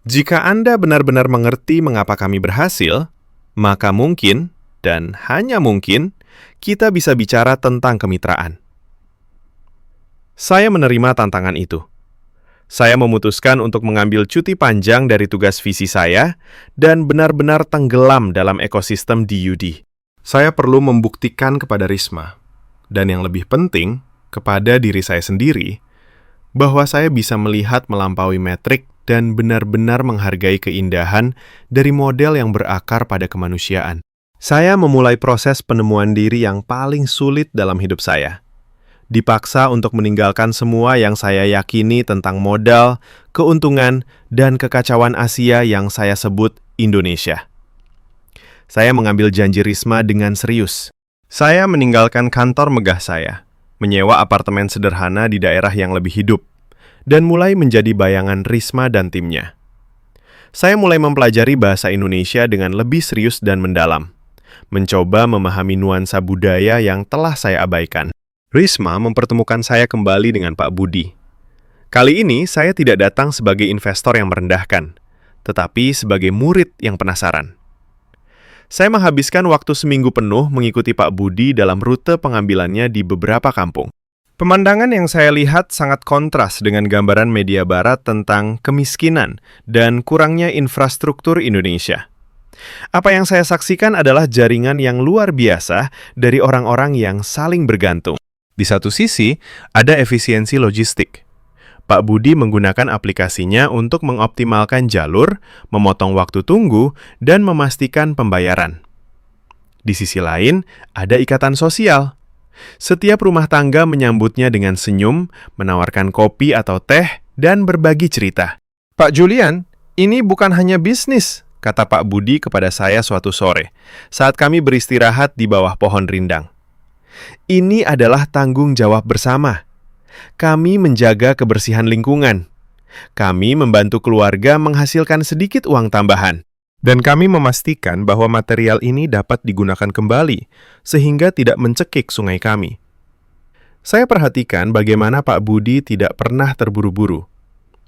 Jika Anda benar-benar mengerti mengapa kami berhasil, maka mungkin dan hanya mungkin, kita bisa bicara tentang kemitraan. Saya menerima tantangan itu. Saya memutuskan untuk mengambil cuti panjang dari tugas visi saya dan benar-benar tenggelam dalam ekosistem DUD. Saya perlu membuktikan kepada Risma, dan yang lebih penting, kepada diri saya sendiri, bahwa saya bisa melihat melampaui metrik dan benar-benar menghargai keindahan dari model yang berakar pada kemanusiaan. Saya memulai proses penemuan diri yang paling sulit dalam hidup saya. Dipaksa untuk meninggalkan semua yang saya yakini tentang modal, keuntungan, dan kekacauan Asia yang saya sebut Indonesia. Saya mengambil janji Risma dengan serius. Saya meninggalkan kantor megah saya, menyewa apartemen sederhana di daerah yang lebih hidup, dan mulai menjadi bayangan Risma dan timnya. Saya mulai mempelajari bahasa Indonesia dengan lebih serius dan mendalam, mencoba memahami nuansa budaya yang telah saya abaikan. Risma mempertemukan saya kembali dengan Pak Budi. Kali ini saya tidak datang sebagai investor yang merendahkan, tetapi sebagai murid yang penasaran. Saya menghabiskan waktu seminggu penuh mengikuti Pak Budi dalam rute pengambilannya di beberapa kampung. Pemandangan yang saya lihat sangat kontras dengan gambaran media barat tentang kemiskinan dan kurangnya infrastruktur Indonesia. Apa yang saya saksikan adalah jaringan yang luar biasa dari orang-orang yang saling bergantung. Di satu sisi, ada efisiensi logistik. Pak Budi menggunakan aplikasinya untuk mengoptimalkan jalur, memotong waktu tunggu, dan memastikan pembayaran. Di sisi lain, ada ikatan sosial. Setiap rumah tangga menyambutnya dengan senyum, menawarkan kopi atau teh, dan berbagi cerita.
Pak Julian, ini bukan hanya bisnis, kata Pak Budi kepada saya suatu sore, saat kami beristirahat di bawah pohon rindang.
Ini adalah tanggung jawab bersama. Kami menjaga kebersihan lingkungan. Kami membantu keluarga menghasilkan sedikit uang tambahan.
Dan kami memastikan bahwa material ini dapat digunakan kembali, sehingga tidak mencekik sungai kami. Saya perhatikan bagaimana Pak Budi tidak pernah terburu-buru.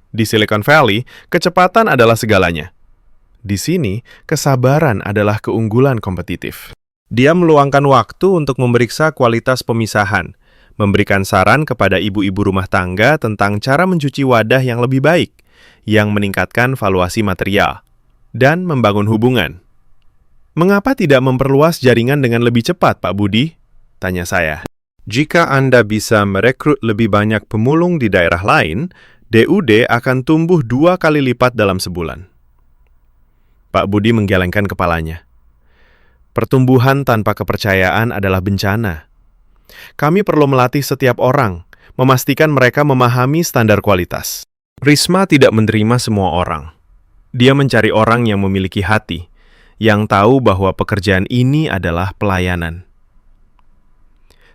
Di Silicon Valley, kecepatan adalah segalanya. Di sini, kesabaran adalah keunggulan kompetitif. Dia meluangkan waktu untuk memeriksa kualitas pemisahan, memberikan saran kepada ibu-ibu rumah tangga tentang cara mencuci wadah yang lebih baik, yang meningkatkan valuasi material, dan membangun hubungan. Mengapa tidak memperluas jaringan dengan lebih cepat, Pak Budi? Tanya saya. Jika Anda bisa merekrut lebih banyak pemulung di daerah lain, DUD akan tumbuh 2 kali lipat dalam sebulan.
Pak Budi menggelengkan kepalanya. Pertumbuhan tanpa kepercayaan adalah bencana. Kami perlu melatih setiap orang, memastikan mereka memahami standar kualitas.
Risma tidak menerima semua orang. Dia mencari orang yang memiliki hati, yang tahu bahwa pekerjaan ini adalah pelayanan.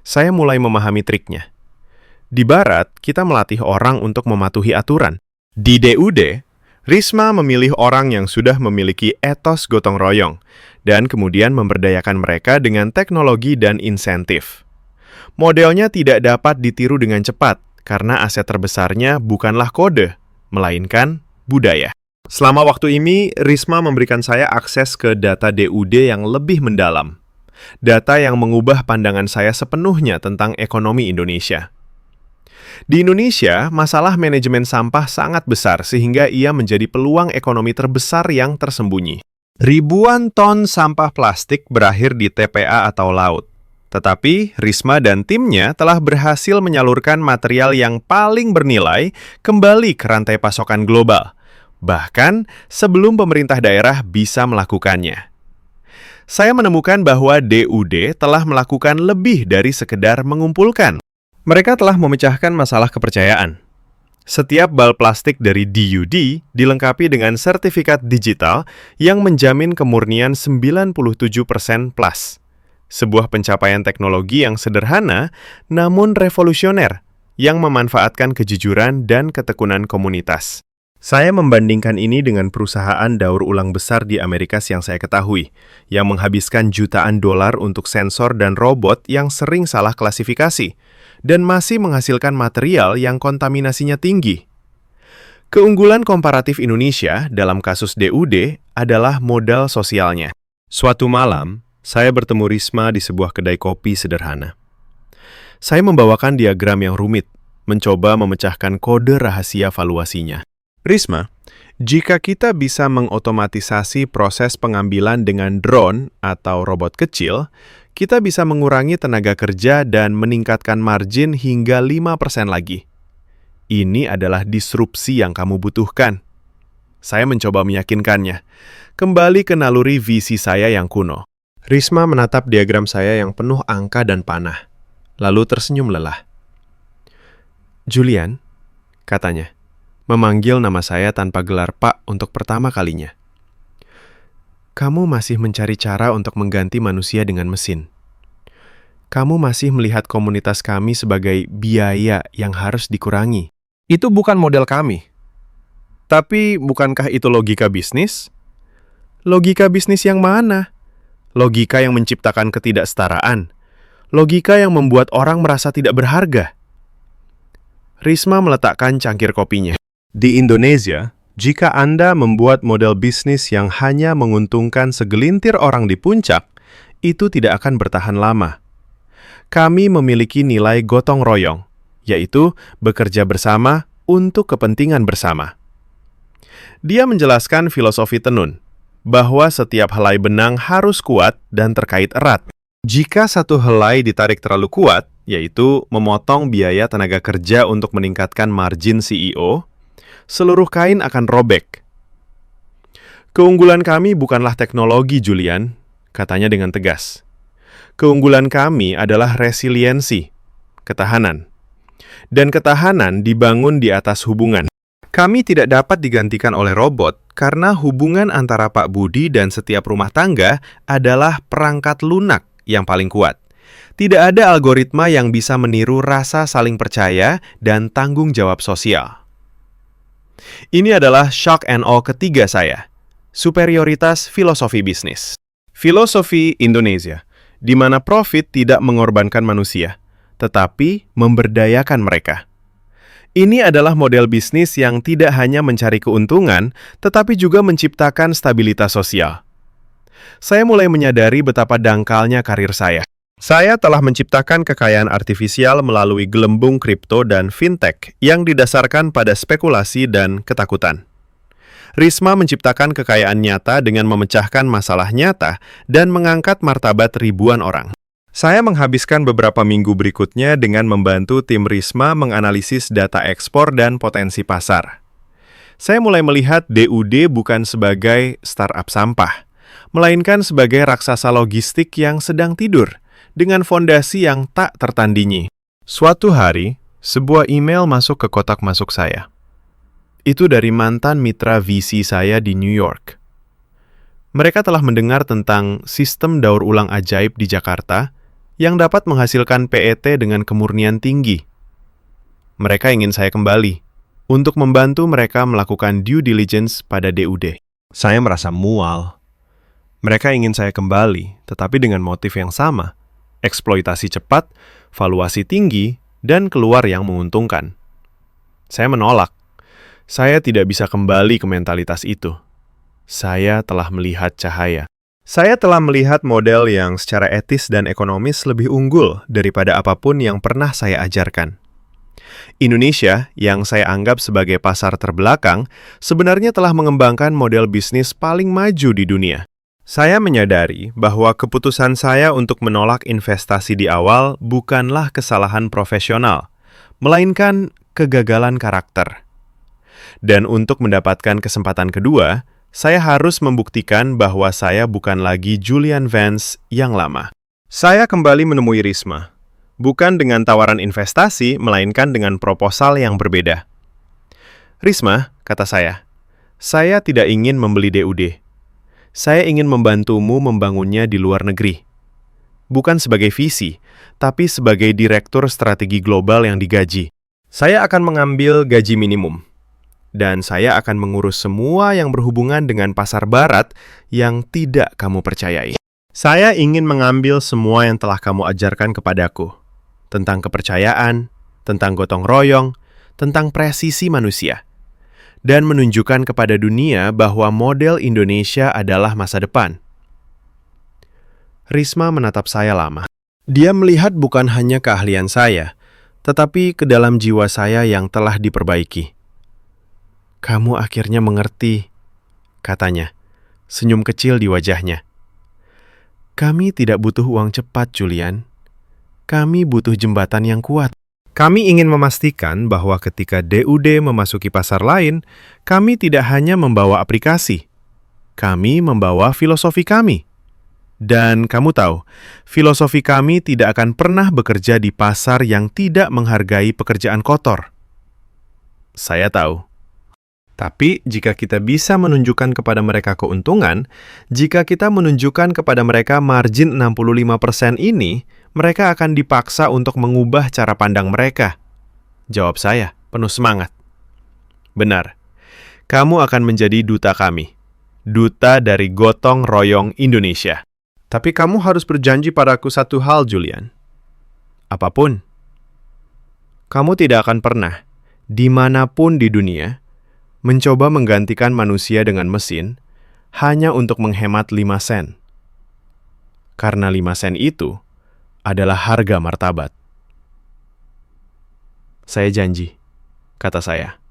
Saya mulai memahami triknya. Di Barat, kita melatih orang untuk mematuhi aturan. Di DUD, Risma memilih orang yang sudah memiliki etos gotong royong, dan kemudian memberdayakan mereka dengan teknologi dan insentif. Modelnya tidak dapat ditiru dengan cepat, karena aset terbesarnya bukanlah kode, melainkan budaya.
Selama waktu ini, Risma memberikan saya akses ke data DUD yang lebih mendalam. Data yang mengubah pandangan saya sepenuhnya tentang ekonomi Indonesia.
Di Indonesia, masalah manajemen sampah sangat besar sehingga ia menjadi peluang ekonomi terbesar yang tersembunyi.
Ribuan ton sampah plastik berakhir di TPA atau laut. Tetapi, Risma dan timnya telah berhasil menyalurkan material yang paling bernilai kembali ke rantai pasokan global, bahkan sebelum pemerintah daerah bisa melakukannya. Saya menemukan bahwa DUD telah melakukan lebih dari sekedar mengumpulkan. Mereka telah memecahkan masalah kepercayaan.
Setiap bal plastik dari DUD dilengkapi dengan sertifikat digital yang menjamin kemurnian 97% plus. Sebuah pencapaian teknologi yang sederhana namun revolusioner yang memanfaatkan kejujuran dan ketekunan komunitas.
Saya membandingkan ini dengan perusahaan daur ulang besar di Amerika yang saya ketahui, yang menghabiskan jutaan dolar untuk sensor dan robot yang sering salah klasifikasi, dan masih menghasilkan material yang kontaminasinya tinggi.
Keunggulan komparatif Indonesia dalam kasus DUD adalah modal sosialnya.
Suatu malam, saya bertemu Risma di sebuah kedai kopi sederhana.
Saya membawakan diagram yang rumit, mencoba memecahkan kode rahasia valuasinya.
Risma, jika kita bisa mengotomatisasi proses pengambilan dengan drone atau robot kecil, kita bisa mengurangi tenaga kerja dan meningkatkan margin hingga 5% lagi. Ini adalah disrupsi yang kamu butuhkan. Saya mencoba meyakinkannya. Kembali ke naluri visi saya yang kuno. Risma menatap diagram saya yang penuh angka dan panah, lalu tersenyum lelah.
Julian, katanya, memanggil nama saya tanpa gelar Pak untuk pertama kalinya. Kamu masih mencari cara untuk mengganti manusia dengan mesin. Kamu masih melihat komunitas kami sebagai biaya yang harus dikurangi.
Itu bukan model kami. Tapi bukankah itu logika bisnis?
Logika bisnis yang mana? Logika yang menciptakan ketidaksetaraan. Logika yang membuat orang merasa tidak berharga. Risma meletakkan cangkir kopinya.
Di Indonesia, jika Anda membuat model bisnis yang hanya menguntungkan segelintir orang di puncak, itu tidak akan bertahan lama. Kami memiliki nilai gotong royong, yaitu bekerja bersama untuk kepentingan bersama. Dia menjelaskan filosofi tenun, bahwa setiap helai benang harus kuat dan terkait erat. Jika satu helai ditarik terlalu kuat,
yaitu memotong biaya tenaga kerja untuk meningkatkan margin CEO, seluruh kain akan robek. Keunggulan kami bukanlah teknologi, Julian, katanya dengan tegas. Keunggulan kami adalah resiliensi, ketahanan. Dan ketahanan dibangun di atas hubungan. Kami tidak dapat digantikan oleh robot karena hubungan antara Pak Budi dan setiap rumah tangga adalah perangkat lunak yang paling kuat. Tidak ada algoritma yang bisa meniru rasa saling percaya dan tanggung jawab sosial. Ini adalah shock and awe ketiga saya. Superioritas filosofi bisnis. Filosofi Indonesia, di mana profit tidak mengorbankan manusia, tetapi memberdayakan mereka. Ini adalah model bisnis yang tidak hanya mencari keuntungan, tetapi juga menciptakan stabilitas sosial. Saya mulai menyadari betapa dangkalnya karir saya. Saya telah menciptakan kekayaan artifisial melalui gelembung kripto dan fintech yang didasarkan pada spekulasi dan ketakutan. Risma menciptakan kekayaan nyata dengan memecahkan masalah nyata dan mengangkat martabat ribuan orang. Saya menghabiskan beberapa minggu berikutnya dengan membantu tim Risma menganalisis data ekspor dan potensi pasar. Saya mulai melihat DUD bukan sebagai startup sampah, melainkan sebagai raksasa logistik yang sedang tidur, dengan fondasi yang tak tertandingi. Suatu hari, sebuah email masuk ke kotak masuk saya. Itu dari mantan mitra VC saya di New York. Mereka telah mendengar tentang sistem daur ulang ajaib di Jakarta yang dapat menghasilkan PET dengan kemurnian tinggi. Mereka ingin saya kembali untuk membantu mereka melakukan due diligence pada DUD. Saya merasa mual. Mereka ingin saya kembali, tetapi dengan motif yang sama. Eksploitasi cepat, valuasi tinggi, dan keluar yang menguntungkan. Saya menolak. Saya tidak bisa kembali ke mentalitas itu. Saya telah melihat cahaya. Saya telah melihat model yang secara etis dan ekonomis lebih unggul daripada apapun yang pernah saya ajarkan. Indonesia, yang saya anggap sebagai pasar terbelakang, sebenarnya telah mengembangkan model bisnis paling maju di dunia. Saya menyadari bahwa keputusan saya untuk menolak investasi di awal bukanlah kesalahan profesional, melainkan kegagalan karakter. Dan untuk mendapatkan kesempatan kedua, saya harus membuktikan bahwa saya bukan lagi Julian Vance yang lama. Saya kembali menemui Risma, bukan dengan tawaran investasi, melainkan dengan proposal yang berbeda. Risma, kata saya tidak ingin membeli DUD. Saya ingin membantumu membangunnya di luar negeri. Bukan sebagai visi, tapi sebagai direktur strategi global yang digaji. Saya akan mengambil gaji minimum. Dan saya akan mengurus semua yang berhubungan dengan pasar barat yang tidak kamu percayai. Saya ingin mengambil semua yang telah kamu ajarkan kepadaku. Tentang kepercayaan, tentang gotong royong, tentang presisi manusia. Dan menunjukkan kepada dunia bahwa model Indonesia adalah masa depan. Risma menatap saya lama. Dia melihat bukan hanya keahlian saya, tetapi ke dalam jiwa saya yang telah diperbaiki. Kamu akhirnya mengerti, katanya, senyum kecil di wajahnya. Kami tidak butuh uang cepat, Julian. Kami butuh jembatan yang kuat. Kami ingin memastikan bahwa ketika DUD memasuki pasar lain, kami tidak hanya membawa aplikasi. Kami membawa filosofi kami. Dan kamu tahu, filosofi kami tidak akan pernah bekerja di pasar yang tidak menghargai pekerjaan kotor. Saya tahu. Tapi jika kita bisa menunjukkan kepada mereka keuntungan, jika kita menunjukkan kepada mereka margin 65% ini, mereka akan dipaksa untuk mengubah cara pandang mereka. Jawab saya, penuh semangat. Benar, kamu akan menjadi duta kami. Duta dari gotong royong Indonesia. Tapi kamu harus berjanji padaku satu hal, Julian. Apapun. Kamu tidak akan pernah, dimanapun di dunia, mencoba menggantikan manusia dengan mesin hanya untuk menghemat 5 sen. Karena 5 sen itu adalah harga martabat. Saya janji, kata saya.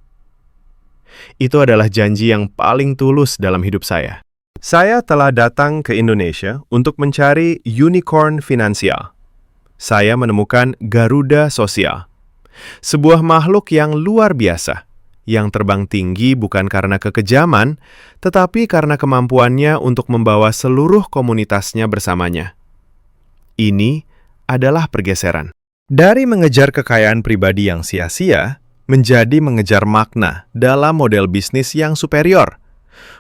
Itu adalah janji yang paling tulus dalam hidup saya. Saya telah datang ke Indonesia untuk mencari unicorn finansial.
saya menemukan Garuda Sosial. Sebuah makhluk yang luar biasa, yang terbang tinggi bukan karena kekejaman, tetapi karena kemampuannya untuk membawa seluruh komunitasnya bersamanya. Ini adalah pergeseran. Dari mengejar kekayaan pribadi yang sia-sia, menjadi mengejar makna dalam model bisnis yang superior.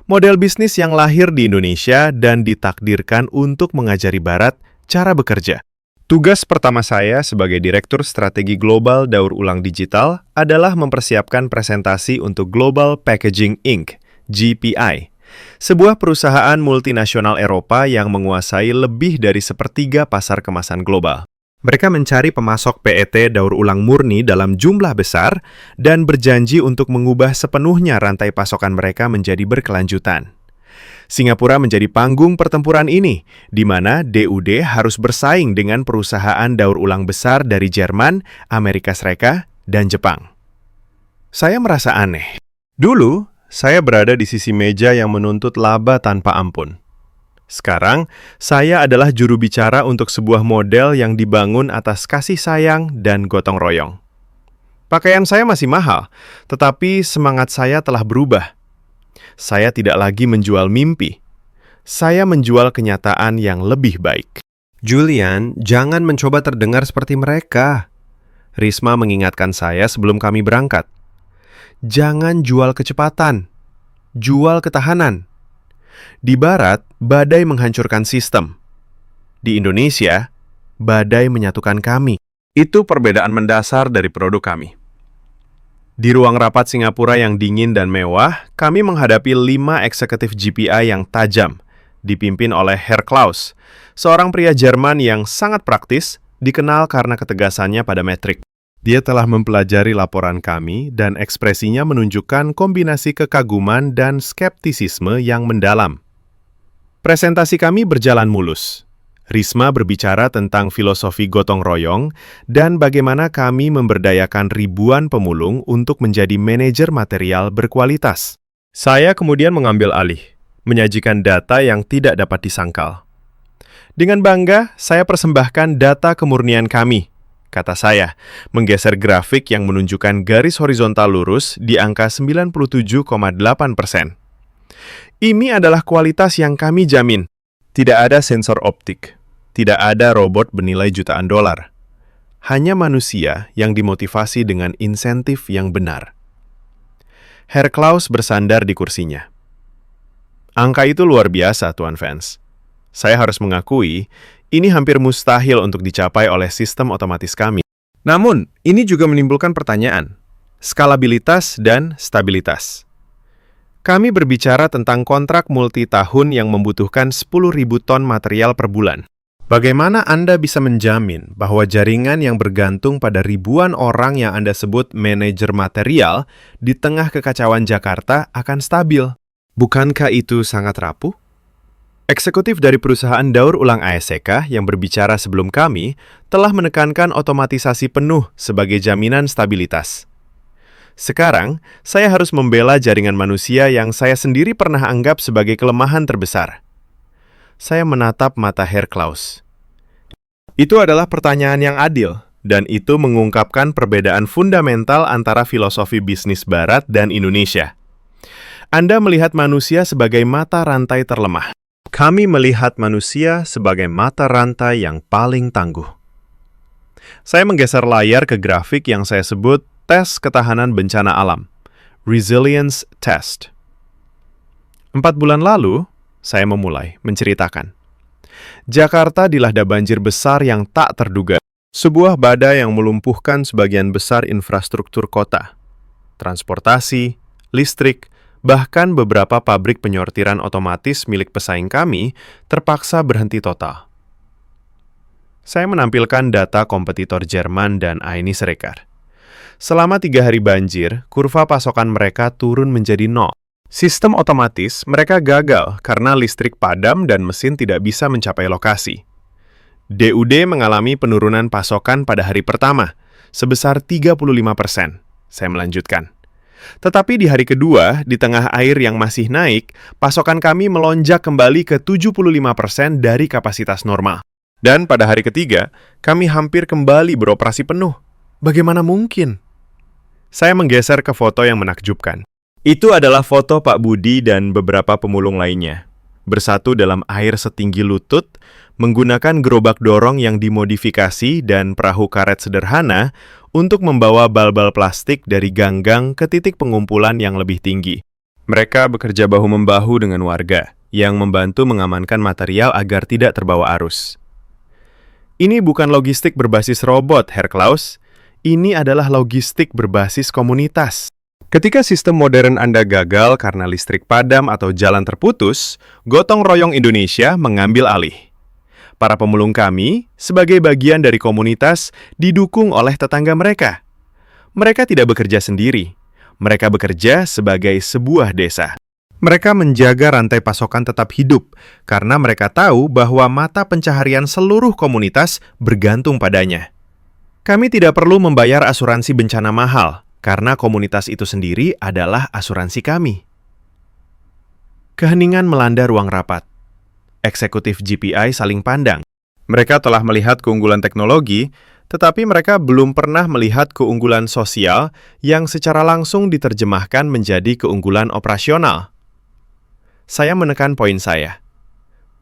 Model bisnis yang lahir di Indonesia dan ditakdirkan untuk mengajari Barat cara bekerja. Tugas pertama saya sebagai Direktur Strategi Global Daur Ulang Digital adalah mempersiapkan presentasi untuk Global Packaging Inc., GPI, sebuah perusahaan multinasional Eropa yang menguasai lebih dari sepertiga pasar kemasan global. Mereka mencari pemasok PET daur ulang murni dalam jumlah besar dan berjanji untuk mengubah sepenuhnya rantai pasokan mereka menjadi berkelanjutan. Singapura menjadi panggung pertempuran ini, di mana DUD harus bersaing dengan perusahaan daur ulang besar dari Jerman, Amerika Serikat, dan Jepang. Saya merasa aneh. Dulu, saya berada di sisi meja yang menuntut laba tanpa ampun. Sekarang, saya adalah juru bicara untuk sebuah model yang dibangun atas kasih sayang dan gotong royong. Pakaian saya masih mahal, tetapi semangat saya telah berubah. Saya tidak lagi menjual mimpi. Saya menjual kenyataan yang lebih baik. Julian, jangan mencoba terdengar seperti mereka. Risma mengingatkan saya sebelum kami berangkat. Jangan jual kecepatan. Jual ketahanan. Di Barat, badai menghancurkan sistem. Di Indonesia, badai menyatukan kami. Itu perbedaan mendasar dari produk kami. Di ruang rapat Singapura yang dingin dan mewah, kami menghadapi 5 eksekutif GPI yang tajam, dipimpin oleh Herr Klaus, seorang pria Jerman yang sangat praktis, dikenal karena ketegasannya pada metrik. Dia telah mempelajari laporan kami dan ekspresinya menunjukkan kombinasi kekaguman dan skeptisisme yang mendalam. Presentasi kami berjalan mulus. Risma berbicara tentang filosofi gotong royong dan bagaimana kami memberdayakan ribuan pemulung untuk menjadi manajer material berkualitas. Saya kemudian mengambil alih, menyajikan data yang tidak dapat disangkal. Dengan bangga, saya persembahkan data kemurnian kami, kata saya, menggeser grafik yang menunjukkan garis horizontal lurus di angka 97,8%. Ini adalah kualitas yang kami jamin. Tidak ada sensor optik. Tidak ada robot bernilai jutaan dolar. Hanya manusia yang dimotivasi dengan insentif yang benar. Herr Klaus bersandar di kursinya. Angka itu luar biasa, Tuan Vance. Saya harus mengakui, ini hampir mustahil untuk dicapai oleh sistem otomatis kami. Namun, ini juga menimbulkan pertanyaan. Skalabilitas dan stabilitas. Kami berbicara tentang kontrak multi-tahun yang membutuhkan 10.000 ton material per bulan. Bagaimana Anda bisa menjamin bahwa jaringan yang bergantung pada ribuan orang yang Anda sebut manajer material di tengah kekacauan Jakarta akan stabil? Bukankah itu sangat rapuh? Eksekutif dari perusahaan daur ulang ASEK yang berbicara sebelum kami telah menekankan otomatisasi penuh sebagai jaminan stabilitas. Sekarang, saya harus membela jaringan manusia yang saya sendiri pernah anggap sebagai kelemahan terbesar. Saya menatap mata Herr Klaus. Itu adalah pertanyaan yang adil, dan itu mengungkapkan perbedaan fundamental antara filosofi bisnis Barat dan Indonesia. Anda melihat manusia sebagai mata rantai terlemah. Kami melihat manusia sebagai mata rantai yang paling tangguh. Saya menggeser layar ke grafik yang saya sebut tes ketahanan bencana alam, Resilience Test. 4 bulan lalu, saya memulai menceritakan. Jakarta dilanda banjir besar yang tak terduga. Sebuah badai yang melumpuhkan sebagian besar infrastruktur kota. Transportasi, listrik, bahkan beberapa pabrik penyortiran otomatis milik pesaing kami terpaksa berhenti total. Saya menampilkan data kompetitor Jerman dan Uni Serikat. Selama 3 hari banjir, kurva pasokan mereka turun menjadi 0. Sistem otomatis mereka gagal karena listrik padam dan mesin tidak bisa mencapai lokasi. DUD mengalami penurunan pasokan pada hari pertama, sebesar 35%. Saya melanjutkan. Tetapi di hari kedua, di tengah air yang masih naik, pasokan kami melonjak kembali ke 75% dari kapasitas normal. Dan pada hari ketiga, kami hampir kembali beroperasi penuh. Bagaimana mungkin? Saya menggeser ke foto yang menakjubkan. Itu adalah foto Pak Budi dan beberapa pemulung lainnya. Bersatu dalam air setinggi lutut, menggunakan gerobak dorong yang dimodifikasi dan perahu karet sederhana untuk membawa bal-bal plastik dari ganggang ke titik pengumpulan yang lebih tinggi. Mereka bekerja bahu-membahu dengan warga yang membantu mengamankan material agar tidak terbawa arus. Ini bukan logistik berbasis robot, Herr Klaus. Ini adalah logistik berbasis komunitas. Ketika sistem modern Anda gagal karena listrik padam atau jalan terputus, Gotong Royong Indonesia mengambil alih. Para pemulung kami, sebagai bagian dari komunitas, didukung oleh tetangga mereka. Mereka tidak bekerja sendiri. Mereka bekerja sebagai sebuah desa. Mereka menjaga rantai pasokan tetap hidup, karena mereka tahu bahwa mata pencaharian seluruh komunitas bergantung padanya. Kami tidak perlu membayar asuransi bencana mahal, karena komunitas itu sendiri adalah asuransi kami. Keheningan melanda ruang rapat. Eksekutif GPI saling pandang. Mereka telah melihat keunggulan teknologi, tetapi mereka belum pernah melihat keunggulan sosial yang secara langsung diterjemahkan menjadi keunggulan operasional. Saya menekan poin saya.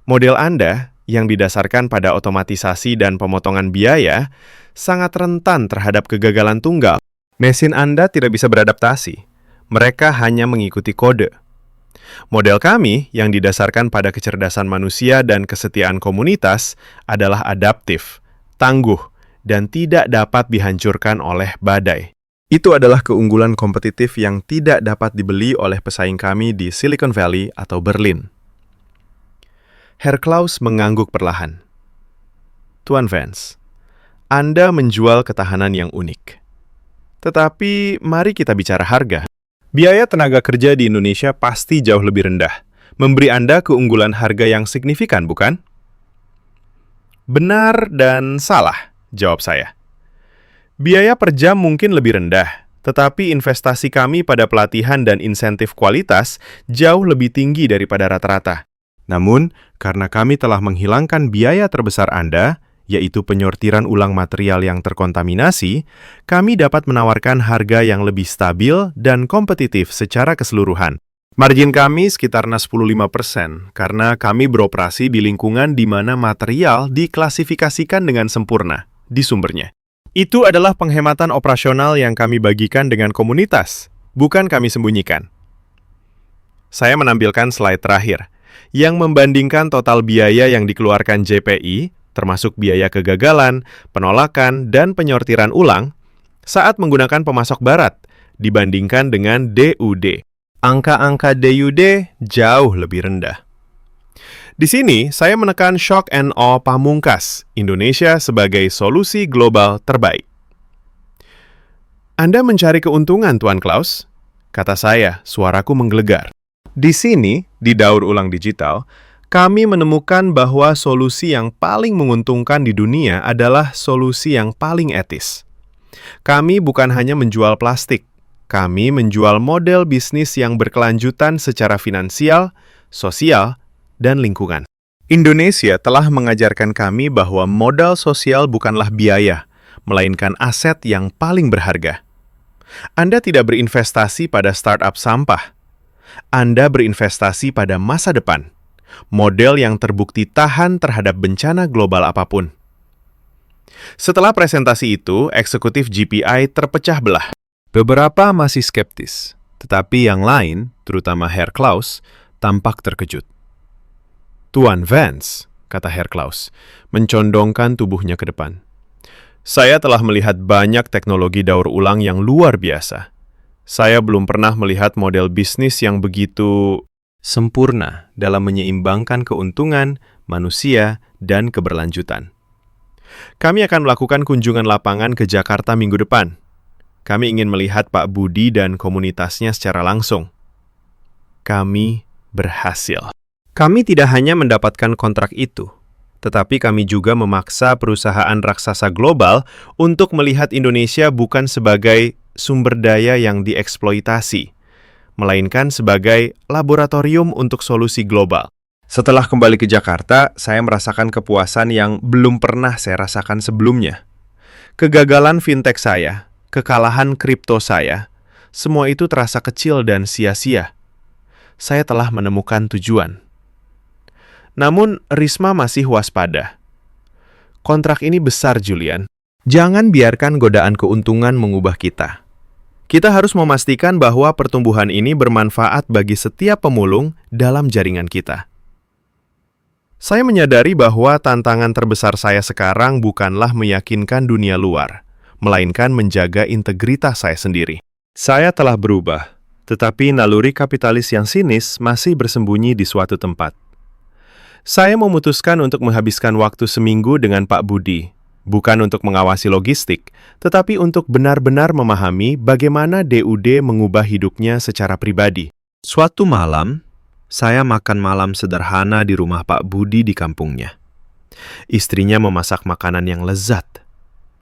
Model Anda yang didasarkan pada otomatisasi dan pemotongan biaya sangat rentan terhadap kegagalan tunggal. Mesin Anda tidak bisa beradaptasi. Mereka hanya mengikuti kode. Model kami yang didasarkan pada kecerdasan manusia dan kesetiaan komunitas adalah adaptif, tangguh, dan tidak dapat dihancurkan oleh badai. Itu adalah keunggulan kompetitif yang tidak dapat dibeli oleh pesaing kami di Silicon Valley atau Berlin. Herr Klaus mengangguk perlahan. Tuan Vance, Anda menjual ketahanan yang unik. Tetapi mari kita bicara harga. Biaya tenaga kerja di Indonesia pasti jauh lebih rendah, memberi Anda keunggulan harga yang signifikan, bukan? Benar dan salah, jawab saya. Biaya per jam mungkin lebih rendah, tetapi investasi kami pada pelatihan dan insentif kualitas jauh lebih tinggi daripada rata-rata. Namun, karena kami telah menghilangkan biaya terbesar Anda, yaitu penyortiran ulang material yang terkontaminasi, kami dapat menawarkan harga yang lebih stabil dan kompetitif secara keseluruhan. Margin kami sekitar 15% karena kami beroperasi di lingkungan di mana material diklasifikasikan dengan sempurna di sumbernya. Itu adalah penghematan operasional yang kami bagikan dengan komunitas, bukan kami sembunyikan. Saya menampilkan slide terakhir, yang membandingkan total biaya yang dikeluarkan JPI, termasuk biaya kegagalan, penolakan, dan penyortiran ulang, saat menggunakan pemasok barat, dibandingkan dengan DUD. Angka-angka DUD jauh lebih rendah. Di sini, saya menekan shock and awe pamungkas, Indonesia sebagai solusi global terbaik. Anda mencari keuntungan, Tuan Klaus? Kata saya, suaraku menggelegar. Di sini, di daur ulang digital, kami menemukan bahwa solusi yang paling menguntungkan di dunia adalah solusi yang paling etis. Kami bukan hanya menjual plastik, kami menjual model bisnis yang berkelanjutan secara finansial, sosial, dan lingkungan. Indonesia telah mengajarkan kami bahwa modal sosial bukanlah biaya, melainkan aset yang paling berharga. Anda tidak berinvestasi pada startup sampah. Anda berinvestasi pada masa depan. Model yang terbukti tahan terhadap bencana global apapun. Setelah presentasi itu, eksekutif GPI terpecah belah. Beberapa masih skeptis, tetapi yang lain, terutama Herr Klaus, tampak terkejut. Tuan Vance, kata Herr Klaus, mencondongkan tubuhnya ke depan. Saya telah melihat banyak teknologi daur ulang yang luar biasa. Saya belum pernah melihat model bisnis yang begitu sempurna dalam menyeimbangkan keuntungan, manusia, dan keberlanjutan. Kami akan melakukan kunjungan lapangan ke Jakarta minggu depan. Kami ingin melihat Pak Budi dan komunitasnya secara langsung. Kami berhasil. Kami tidak hanya mendapatkan kontrak itu, tetapi kami juga memaksa perusahaan raksasa global untuk melihat Indonesia bukan sebagai sumber daya yang dieksploitasi, melainkan sebagai laboratorium untuk solusi global. Setelah kembali ke Jakarta, saya merasakan kepuasan yang belum pernah saya rasakan sebelumnya. Kegagalan fintech saya, kekalahan kripto saya, semua itu terasa kecil dan sia-sia. Saya telah menemukan tujuan. Namun, Risma masih waspada. Kontrak ini besar, Julian. Jangan biarkan godaan keuntungan mengubah kita. Kita harus memastikan bahwa pertumbuhan ini bermanfaat bagi setiap pemulung dalam jaringan kita. Saya menyadari bahwa tantangan terbesar saya sekarang bukanlah meyakinkan dunia luar, melainkan menjaga integritas saya sendiri. Saya telah berubah, tetapi naluri kapitalis yang sinis masih bersembunyi di suatu tempat. Saya memutuskan untuk menghabiskan waktu seminggu dengan Pak Budi, bukan untuk mengawasi logistik, tetapi untuk benar-benar memahami bagaimana DUD mengubah hidupnya secara pribadi. Suatu malam, saya makan malam sederhana di rumah Pak Budi di kampungnya. Istrinya memasak makanan yang lezat.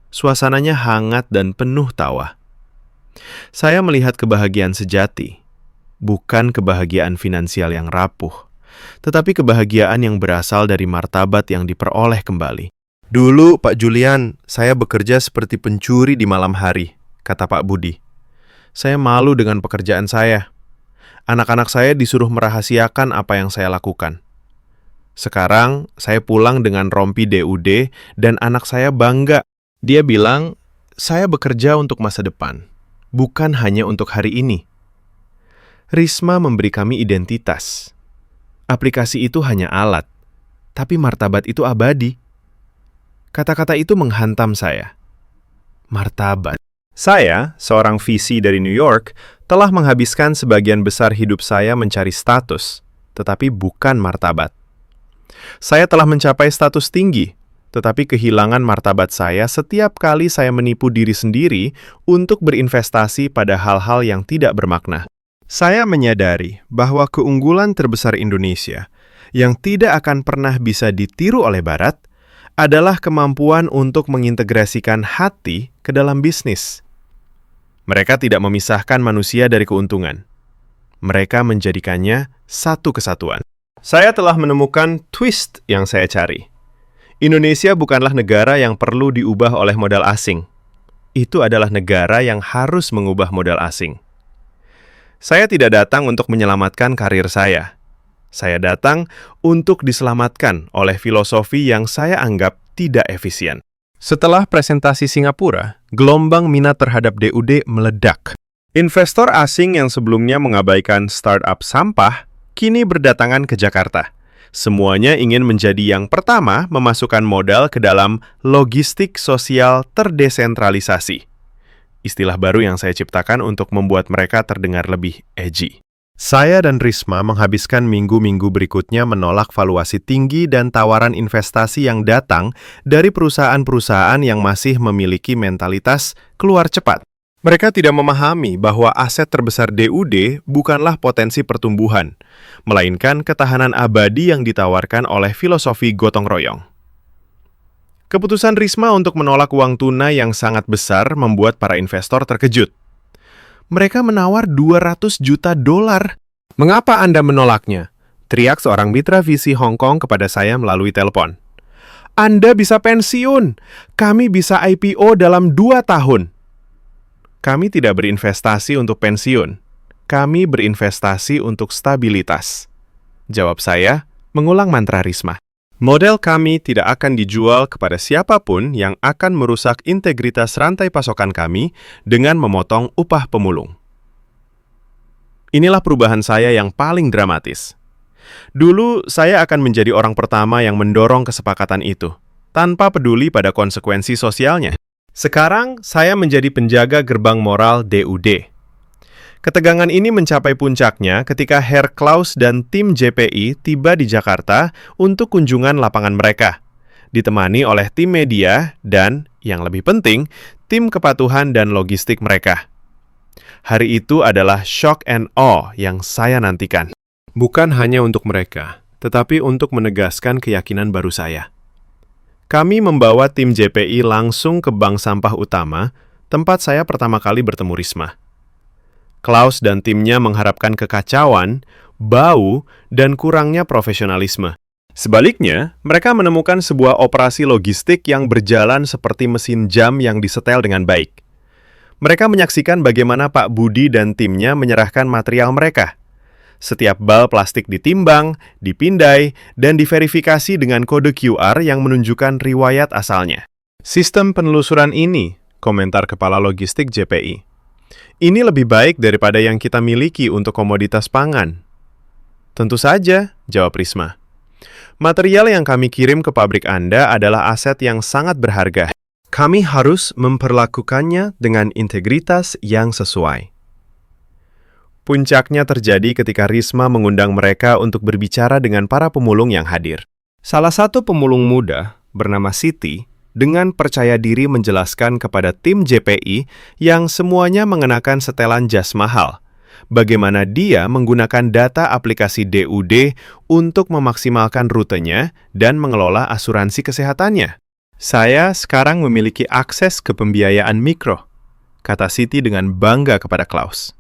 Suasananya hangat dan penuh tawa. Saya melihat kebahagiaan sejati, bukan kebahagiaan finansial yang rapuh, tetapi kebahagiaan yang berasal dari martabat yang diperoleh kembali. Dulu, Pak Julian, saya bekerja seperti pencuri di malam hari, kata Pak Budi. Saya malu dengan pekerjaan saya. Anak-anak saya disuruh merahasiakan apa yang saya lakukan. Sekarang, saya pulang dengan rompi DUD dan anak saya bangga. Dia bilang, saya bekerja untuk masa depan, bukan hanya untuk hari ini. Risma memberi kami identitas. Aplikasi itu hanya alat, tapi martabat itu abadi. Kata-kata itu menghantam saya. Martabat. Saya, seorang VC dari New York, telah menghabiskan sebagian besar hidup saya mencari status, tetapi bukan martabat. Saya telah mencapai status tinggi, tetapi kehilangan martabat saya setiap kali saya menipu diri sendiri untuk berinvestasi pada hal-hal yang tidak bermakna. Saya menyadari bahwa keunggulan terbesar Indonesia yang tidak akan pernah bisa ditiru oleh Barat adalah kemampuan untuk mengintegrasikan hati ke dalam bisnis. Mereka tidak memisahkan manusia dari keuntungan. Mereka menjadikannya satu kesatuan. Saya telah menemukan twist yang saya cari. Indonesia bukanlah negara yang perlu diubah oleh modal asing. Itu adalah negara yang harus mengubah modal asing. Saya tidak datang untuk menyelamatkan karir saya. Saya datang untuk diselamatkan oleh filosofi yang saya anggap tidak efisien. Setelah presentasi Singapura, gelombang minat terhadap DUD meledak. Investor asing yang sebelumnya mengabaikan startup sampah, kini berdatangan ke Jakarta. Semuanya ingin menjadi yang pertama memasukkan modal ke dalam logistik sosial terdesentralisasi. Istilah baru yang saya ciptakan untuk membuat mereka terdengar lebih edgy. Saya dan Risma menghabiskan minggu-minggu berikutnya menolak valuasi tinggi dan tawaran investasi yang datang dari perusahaan-perusahaan yang masih memiliki mentalitas keluar cepat. Mereka tidak memahami bahwa aset terbesar DUD bukanlah potensi pertumbuhan, melainkan ketahanan abadi yang ditawarkan oleh filosofi gotong royong. Keputusan Risma untuk menolak uang tunai yang sangat besar membuat para investor terkejut. Mereka menawar $200 juta. Mengapa Anda menolaknya? Teriak seorang mitra VC Hong Kong kepada saya melalui telepon. Anda bisa pensiun. Kami bisa IPO dalam 2 tahun. Kami tidak berinvestasi untuk pensiun. Kami berinvestasi untuk stabilitas. Jawab saya, mengulang mantra Risma. Model kami tidak akan dijual kepada siapapun yang akan merusak integritas rantai pasokan kami dengan memotong upah pemulung. Inilah perubahan saya yang paling dramatis. Dulu, saya akan menjadi orang pertama yang mendorong kesepakatan itu, tanpa peduli pada konsekuensi sosialnya. Sekarang, saya menjadi penjaga gerbang moral DUD. Ketegangan ini mencapai puncaknya ketika Herr Klaus dan tim JPI tiba di Jakarta untuk kunjungan lapangan mereka, ditemani oleh tim media dan, yang lebih penting, tim kepatuhan dan logistik mereka. Hari itu adalah shock and awe yang saya nantikan. Bukan hanya untuk mereka, tetapi untuk menegaskan keyakinan baru saya. Kami membawa tim JPI langsung ke bank sampah utama, tempat saya pertama kali bertemu Risma. Klaus dan timnya mengharapkan kekacauan,
bau, dan kurangnya profesionalisme.
Sebaliknya, mereka menemukan sebuah operasi logistik yang berjalan seperti mesin jam yang disetel dengan baik. Mereka menyaksikan bagaimana Pak Budi dan timnya menyerahkan material mereka. Setiap bal plastik ditimbang, dipindai, dan diverifikasi dengan kode QR yang menunjukkan riwayat asalnya. Sistem penelusuran ini, komentar Kepala Logistik JPI, ini lebih baik daripada yang kita miliki untuk komoditas pangan. Tentu saja, jawab Risma. Material yang kami kirim ke pabrik Anda adalah aset yang sangat berharga. Kami harus memperlakukannya dengan integritas yang sesuai. Puncaknya terjadi ketika Risma mengundang mereka untuk berbicara dengan para pemulung yang hadir. Salah satu pemulung muda, bernama Siti, dengan percaya diri menjelaskan kepada tim JPI yang semuanya mengenakan setelan jas mahal, bagaimana dia menggunakan data aplikasi DUD untuk memaksimalkan rutenya dan mengelola asuransi kesehatannya. Saya sekarang memiliki akses ke pembiayaan mikro, kata Siti dengan bangga kepada Klaus.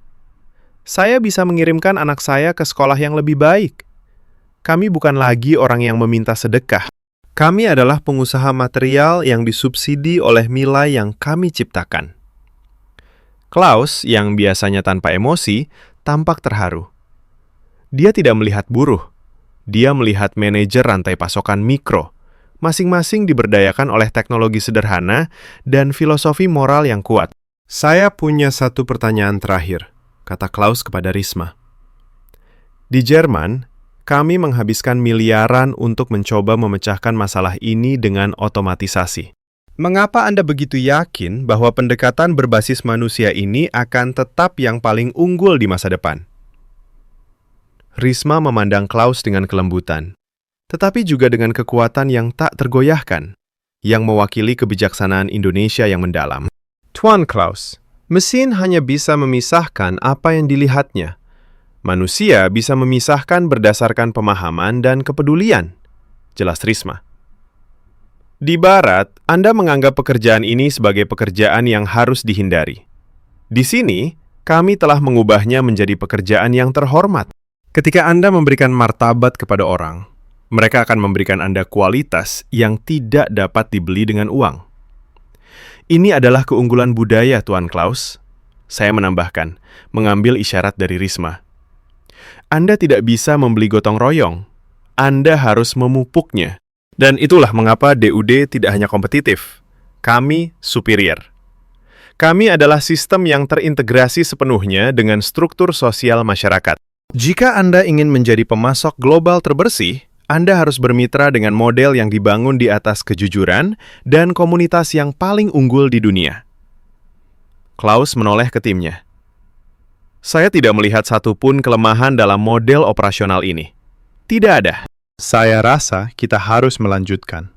Saya bisa mengirimkan anak saya ke sekolah yang lebih baik. Kami bukan lagi orang yang meminta sedekah. Kami adalah pengusaha material yang disubsidi oleh nilai yang kami ciptakan. Klaus, yang biasanya tanpa emosi, tampak terharu. Dia tidak melihat buruh. Dia melihat manajer rantai pasokan mikro. Masing-masing diberdayakan oleh teknologi sederhana dan filosofi moral yang kuat. Saya punya satu pertanyaan terakhir, kata Klaus kepada Risma. Di Jerman, kami menghabiskan miliaran untuk mencoba memecahkan masalah ini dengan otomatisasi. Mengapa Anda begitu yakin bahwa pendekatan berbasis manusia ini akan tetap yang paling unggul di masa depan? Risma memandang Klaus dengan kelembutan, tetapi juga dengan kekuatan yang tak tergoyahkan, yang mewakili kebijaksanaan Indonesia yang mendalam. Tuan Klaus, mesin hanya bisa memisahkan apa yang dilihatnya. Manusia bisa memisahkan berdasarkan pemahaman dan kepedulian, jelas Risma. Di Barat, Anda menganggap pekerjaan ini sebagai pekerjaan yang harus dihindari. Di sini, kami telah mengubahnya menjadi pekerjaan yang terhormat. Ketika Anda memberikan martabat kepada orang, mereka akan memberikan Anda kualitas yang tidak dapat dibeli dengan uang. Ini adalah keunggulan budaya, Tuan Klaus. Saya menambahkan, mengambil isyarat dari Risma. Anda tidak bisa membeli gotong royong. Anda harus memupuknya. Dan itulah mengapa DUD tidak hanya kompetitif. Kami superior. Kami adalah sistem yang terintegrasi sepenuhnya dengan struktur sosial masyarakat. Jika Anda ingin menjadi pemasok global terbersih, Anda harus bermitra dengan model yang dibangun di atas kejujuran dan komunitas yang paling unggul di dunia. Klaus menoleh ke timnya. Saya tidak melihat satupun kelemahan dalam model operasional ini. Tidak ada. Saya rasa kita harus melanjutkan.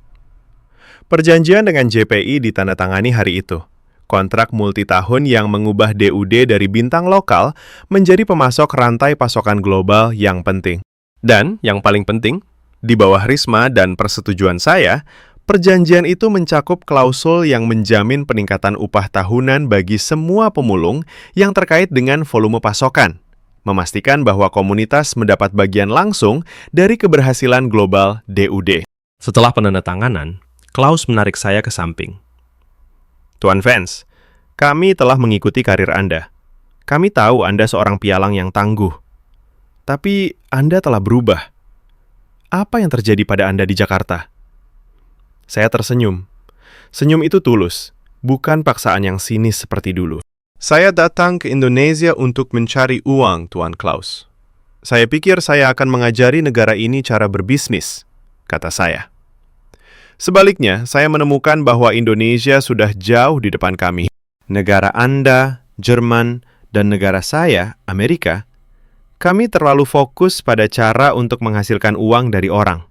Perjanjian dengan JPI ditandatangani hari itu. Kontrak multitahun yang mengubah DUD dari bintang lokal menjadi pemasok rantai pasokan global yang penting. Dan yang paling penting, di bawah Risma dan persetujuan saya, perjanjian itu mencakup klausul yang menjamin peningkatan upah tahunan bagi semua pemulung yang terkait dengan volume pasokan, memastikan bahwa komunitas mendapat bagian langsung dari keberhasilan global DUD. Setelah penandatanganan, Klaus menarik saya ke samping. Tuan Vance, kami telah mengikuti karir Anda. Kami tahu Anda seorang pialang yang tangguh. Tapi Anda telah berubah. Apa yang terjadi pada Anda di Jakarta? Saya tersenyum. Senyum itu tulus, bukan paksaan yang sinis seperti dulu. Saya datang ke Indonesia untuk mencari uang, Tuan Klaus. Saya pikir saya akan mengajari negara ini cara berbisnis, kata saya. Sebaliknya, saya menemukan bahwa Indonesia sudah jauh di depan kami. Negara Anda, Jerman, dan negara saya, Amerika, kami terlalu fokus pada cara untuk menghasilkan uang dari orang.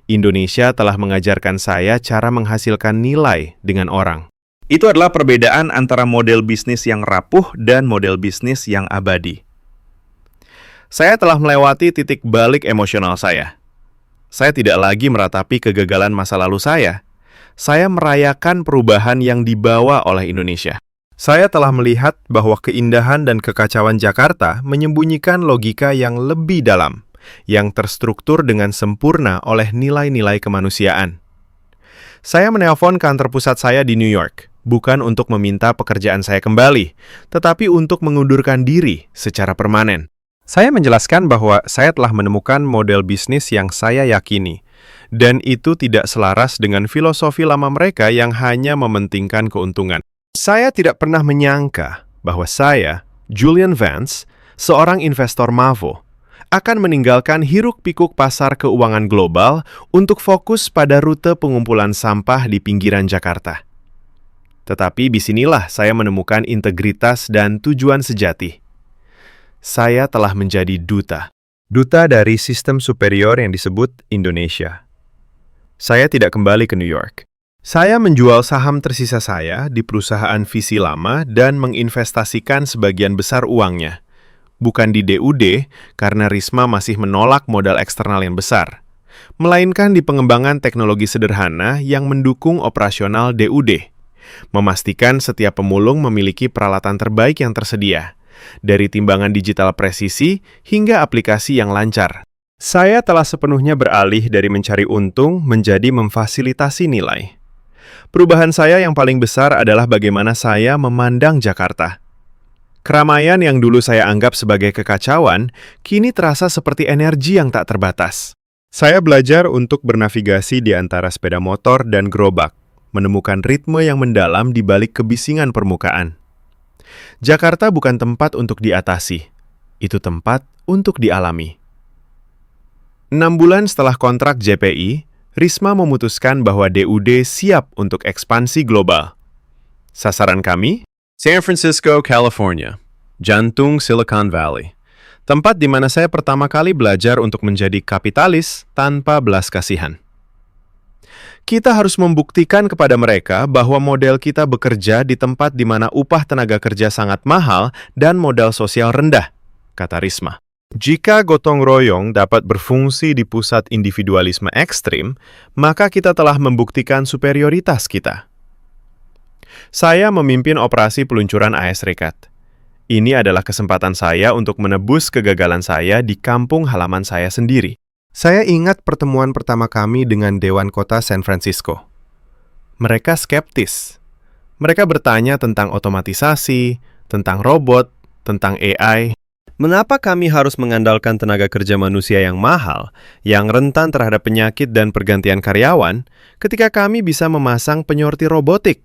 Indonesia telah mengajarkan saya cara menghasilkan nilai dengan orang. Itu adalah perbedaan antara model bisnis yang rapuh dan model bisnis yang abadi. Saya telah melewati titik balik emosional saya. Saya tidak lagi meratapi kegagalan masa lalu saya. Saya merayakan perubahan yang dibawa oleh Indonesia. Saya telah melihat bahwa keindahan dan kekacauan Jakarta menyembunyikan logika yang lebih dalam, yang terstruktur dengan sempurna oleh nilai-nilai kemanusiaan. Saya menelpon kantor pusat saya di New York, bukan untuk meminta pekerjaan saya kembali, tetapi untuk mengundurkan diri secara permanen. Saya menjelaskan bahwa saya telah menemukan model bisnis yang saya yakini, dan itu tidak selaras dengan filosofi lama mereka yang hanya mementingkan keuntungan. Saya tidak pernah menyangka bahwa saya, Julian Vance, seorang investor mavo, akan meninggalkan hiruk-pikuk pasar keuangan global untuk fokus pada rute pengumpulan sampah di pinggiran Jakarta. Tetapi disinilah saya menemukan integritas dan tujuan sejati. Saya telah menjadi duta dari sistem superior yang disebut Indonesia. Saya tidak kembali ke New York. Saya menjual saham tersisa saya di perusahaan visi lama dan menginvestasikan sebagian besar uangnya. Bukan di DUD, karena Risma masih menolak modal eksternal yang besar, melainkan di pengembangan teknologi sederhana yang mendukung operasional DUD, memastikan setiap pemulung memiliki peralatan terbaik yang tersedia, dari timbangan digital presisi hingga aplikasi yang lancar. Saya telah sepenuhnya beralih dari mencari untung menjadi memfasilitasi nilai. Perubahan saya yang paling besar adalah bagaimana saya memandang Jakarta. Keramaian yang dulu saya anggap sebagai kekacauan, kini terasa seperti energi yang tak terbatas. Saya belajar untuk bernavigasi di antara sepeda motor dan gerobak, menemukan ritme yang mendalam di balik kebisingan permukaan. Jakarta bukan tempat untuk diatasi, itu tempat untuk dialami. 6 bulan setelah kontrak JPI, Risma memutuskan bahwa DUD siap untuk ekspansi global. Sasaran kami? San Francisco, California, jantung Silicon Valley. Tempat di mana saya pertama kali belajar untuk menjadi kapitalis tanpa belas kasihan. Kita harus membuktikan kepada mereka bahwa model kita bekerja di tempat di mana upah tenaga kerja sangat mahal dan modal sosial rendah, kata Risma. Jika gotong royong dapat berfungsi di pusat individualisme ekstrim, maka kita telah membuktikan superioritas kita. Saya memimpin operasi peluncuran AS Serikat. Ini adalah kesempatan saya untuk menebus kegagalan saya di kampung halaman saya sendiri. Saya ingat pertemuan pertama kami dengan Dewan Kota San Francisco. Mereka skeptis. Mereka bertanya tentang otomatisasi, tentang robot, tentang AI. Mengapa kami harus mengandalkan tenaga kerja manusia yang mahal, yang rentan terhadap penyakit dan pergantian karyawan, ketika kami bisa memasang penyortir robotik?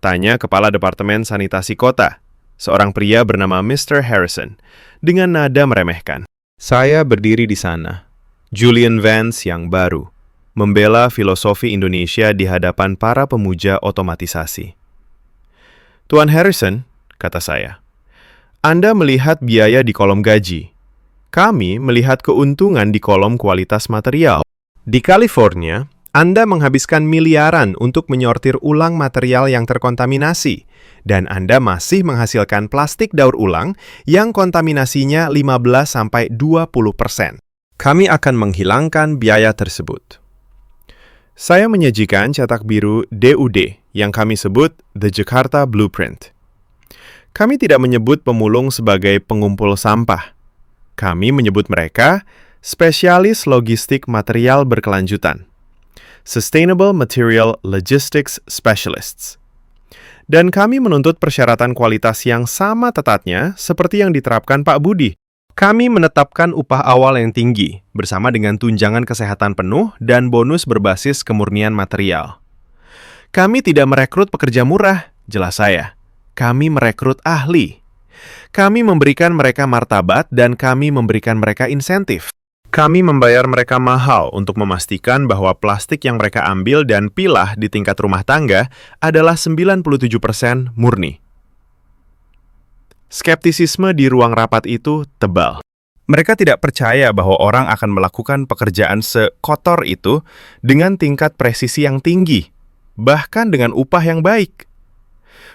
Tanya Kepala Departemen Sanitasi Kota, seorang pria bernama Mr. Harrison, dengan nada meremehkan. Saya berdiri di sana, Julian Vance yang baru, membela filosofi Indonesia di hadapan para pemuja otomatisasi. Tuan Harrison, kata saya, Anda melihat biaya di kolom gaji. Kami melihat keuntungan di kolom kualitas material. Di California, Anda menghabiskan miliaran untuk menyortir ulang material yang terkontaminasi, dan Anda masih menghasilkan plastik daur ulang yang kontaminasinya 15-20%. Kami akan menghilangkan biaya tersebut. Saya menyajikan cetak biru DUD yang kami sebut The Jakarta Blueprint. Kami tidak menyebut pemulung sebagai pengumpul sampah. Kami menyebut mereka spesialis logistik material berkelanjutan, Sustainable Material Logistics Specialists. Dan kami menuntut persyaratan kualitas yang sama ketatnya seperti yang diterapkan Pak Budi. Kami menetapkan upah awal yang tinggi, bersama dengan tunjangan kesehatan penuh dan bonus berbasis kemurnian material. Kami tidak merekrut pekerja murah, jelas saya. Kami merekrut ahli. Kami memberikan mereka martabat dan kami memberikan mereka insentif. Kami membayar mereka mahal untuk memastikan bahwa plastik yang mereka ambil dan pilah di tingkat rumah tangga adalah 97% murni. Skeptisisme di ruang rapat itu tebal. Mereka tidak percaya bahwa orang akan melakukan pekerjaan sekotor itu dengan tingkat presisi yang tinggi, bahkan dengan upah yang baik.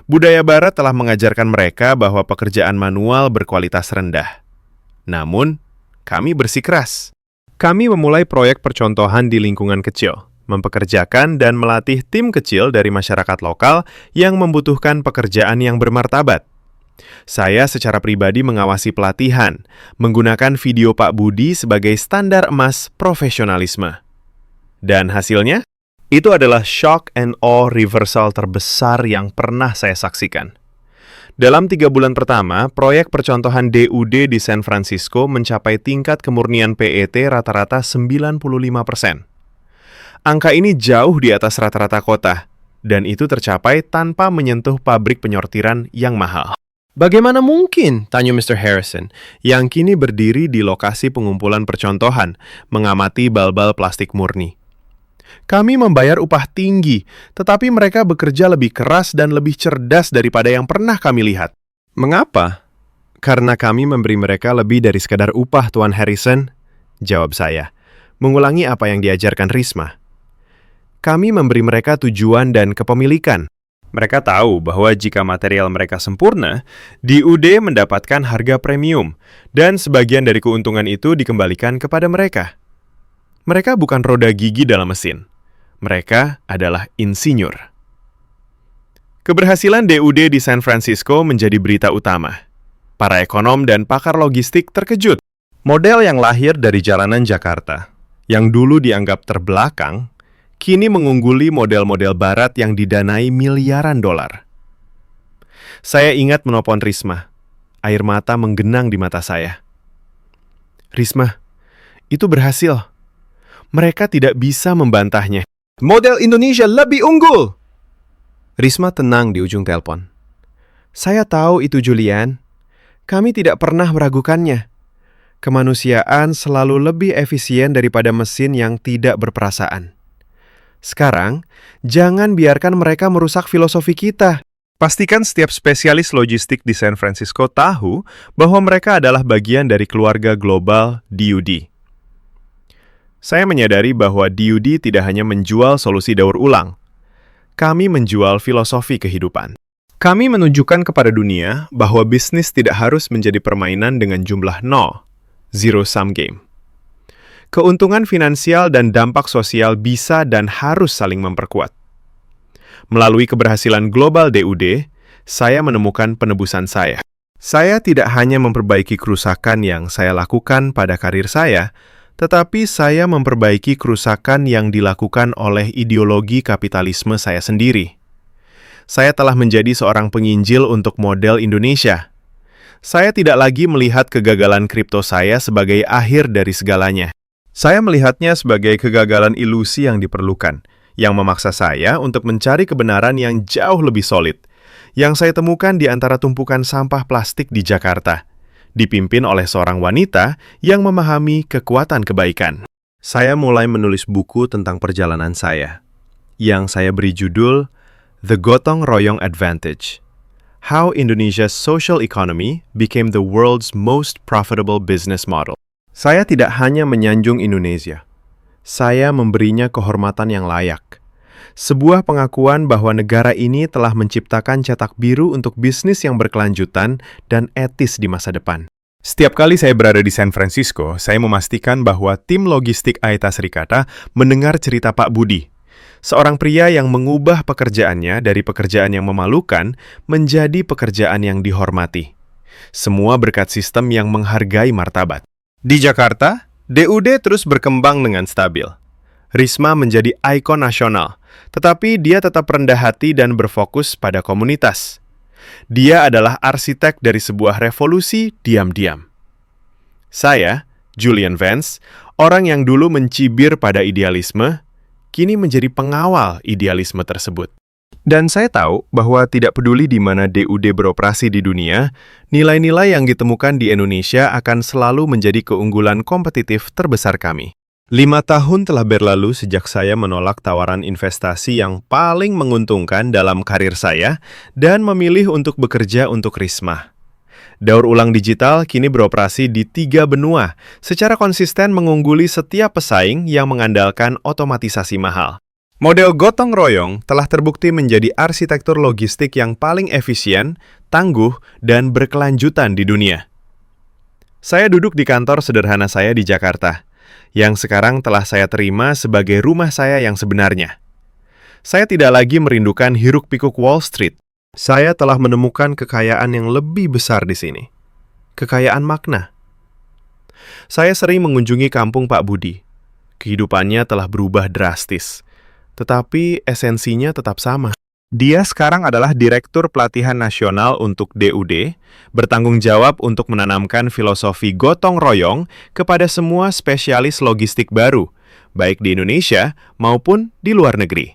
Budaya Barat telah mengajarkan mereka bahwa pekerjaan manual berkualitas rendah. Namun, kami bersikeras. Kami memulai proyek percontohan di lingkungan kecil,
mempekerjakan dan melatih tim kecil dari masyarakat lokal yang membutuhkan pekerjaan yang bermartabat. Saya secara pribadi mengawasi pelatihan, menggunakan video Pak Budi sebagai standar emas profesionalisme. Dan hasilnya? Itu adalah shock and awe reversal terbesar yang pernah saya saksikan. Dalam 3 bulan pertama, proyek percontohan DUD di San Francisco mencapai tingkat kemurnian PET rata-rata 95%. Angka ini jauh di atas rata-rata kota, dan itu tercapai tanpa menyentuh pabrik penyortiran yang mahal. Bagaimana mungkin, tanya Mr. Harrison, yang kini berdiri di lokasi pengumpulan percontohan, mengamati bal-bal plastik murni. Kami membayar upah tinggi, tetapi mereka bekerja lebih keras dan lebih cerdas daripada yang pernah kami lihat. Mengapa? Karena kami memberi mereka lebih dari sekadar upah, Tuan Harrison, jawab saya, mengulangi apa yang diajarkan Risma. Kami memberi mereka tujuan dan kepemilikan. Mereka tahu bahwa jika material mereka sempurna, DUD mendapatkan harga premium, dan sebagian dari keuntungan itu dikembalikan kepada mereka. Mereka bukan roda gigi dalam mesin. Mereka adalah insinyur. Keberhasilan DUD di San Francisco menjadi berita utama. Para ekonom dan pakar logistik terkejut. Model yang lahir dari jalanan Jakarta, yang dulu dianggap terbelakang, kini mengungguli model-model barat yang didanai miliaran dolar. Saya ingat menelpon Risma. Air mata menggenang di mata saya. Risma, itu berhasil. Mereka tidak bisa membantahnya. Model Indonesia lebih unggul! Risma tenang di ujung telepon. Saya tahu itu, Julian. Kami tidak pernah meragukannya. Kemanusiaan selalu lebih efisien daripada mesin yang tidak berperasaan. Sekarang, jangan biarkan mereka merusak filosofi kita. Pastikan setiap spesialis logistik di San Francisco tahu bahwa mereka adalah bagian dari keluarga global DUD. Saya menyadari bahwa DUD tidak hanya menjual solusi daur ulang. Kami menjual filosofi kehidupan. Kami menunjukkan kepada dunia bahwa bisnis tidak harus menjadi permainan dengan jumlah 0, zero-sum game. Keuntungan finansial dan dampak sosial bisa dan harus saling memperkuat. Melalui keberhasilan global DUD, saya menemukan penebusan saya. Saya tidak hanya memperbaiki kerusakan yang saya lakukan pada karir saya, tetapi saya memperbaiki kerusakan yang dilakukan oleh ideologi kapitalisme saya sendiri. Saya telah menjadi seorang penginjil untuk model Indonesia. Saya tidak lagi melihat kegagalan kripto saya sebagai akhir dari segalanya. Saya melihatnya sebagai kegagalan ilusi yang diperlukan, yang memaksa saya untuk mencari kebenaran yang jauh lebih solid, yang saya temukan di antara tumpukan sampah plastik di Jakarta, dipimpin oleh seorang wanita yang memahami kekuatan kebaikan. Saya mulai menulis buku tentang perjalanan saya, yang saya beri judul The Gotong Royong Advantage: How Indonesia's Social Economy Became the World's Most Profitable Business Model. Saya tidak hanya menyanjung Indonesia. Saya memberinya kehormatan yang layak. Sebuah pengakuan bahwa negara ini telah menciptakan cetak biru untuk bisnis yang berkelanjutan dan etis di masa depan. Setiap kali saya berada di San Francisco, saya memastikan bahwa tim logistik Aeta Srikata mendengar cerita Pak Budi, seorang pria yang mengubah pekerjaannya dari pekerjaan yang memalukan menjadi pekerjaan yang dihormati. Semua berkat sistem yang menghargai martabat. Di Jakarta, DUD terus berkembang dengan stabil. Risma menjadi ikon nasional, tetapi dia tetap rendah hati dan berfokus pada komunitas. Dia adalah arsitek dari sebuah revolusi diam-diam. Saya, Julian Vance, orang yang dulu mencibir pada idealisme, kini menjadi pengawal idealisme tersebut. Dan saya tahu bahwa tidak peduli di mana DUD beroperasi di dunia, nilai-nilai yang ditemukan di Indonesia akan selalu menjadi keunggulan kompetitif terbesar kami. 5 tahun telah berlalu sejak saya menolak tawaran investasi yang paling menguntungkan dalam karir saya dan memilih untuk bekerja untuk Risma. Daur ulang digital kini beroperasi di 3 benua, secara konsisten mengungguli setiap pesaing yang mengandalkan otomatisasi mahal. Model gotong royong telah terbukti menjadi arsitektur logistik yang paling efisien, tangguh, dan berkelanjutan di dunia. Saya duduk di kantor sederhana saya di Jakarta, yang sekarang telah saya terima sebagai rumah saya yang sebenarnya. Saya tidak lagi merindukan hiruk-pikuk Wall Street. Saya telah menemukan kekayaan yang lebih besar di sini. Kekayaan makna. Saya sering mengunjungi kampung Pak Budi. Kehidupannya telah berubah drastis, tetapi esensinya tetap sama. Dia sekarang adalah Direktur Pelatihan Nasional untuk DUD, bertanggung jawab untuk menanamkan filosofi gotong royong kepada semua spesialis logistik baru, baik di Indonesia maupun di luar negeri.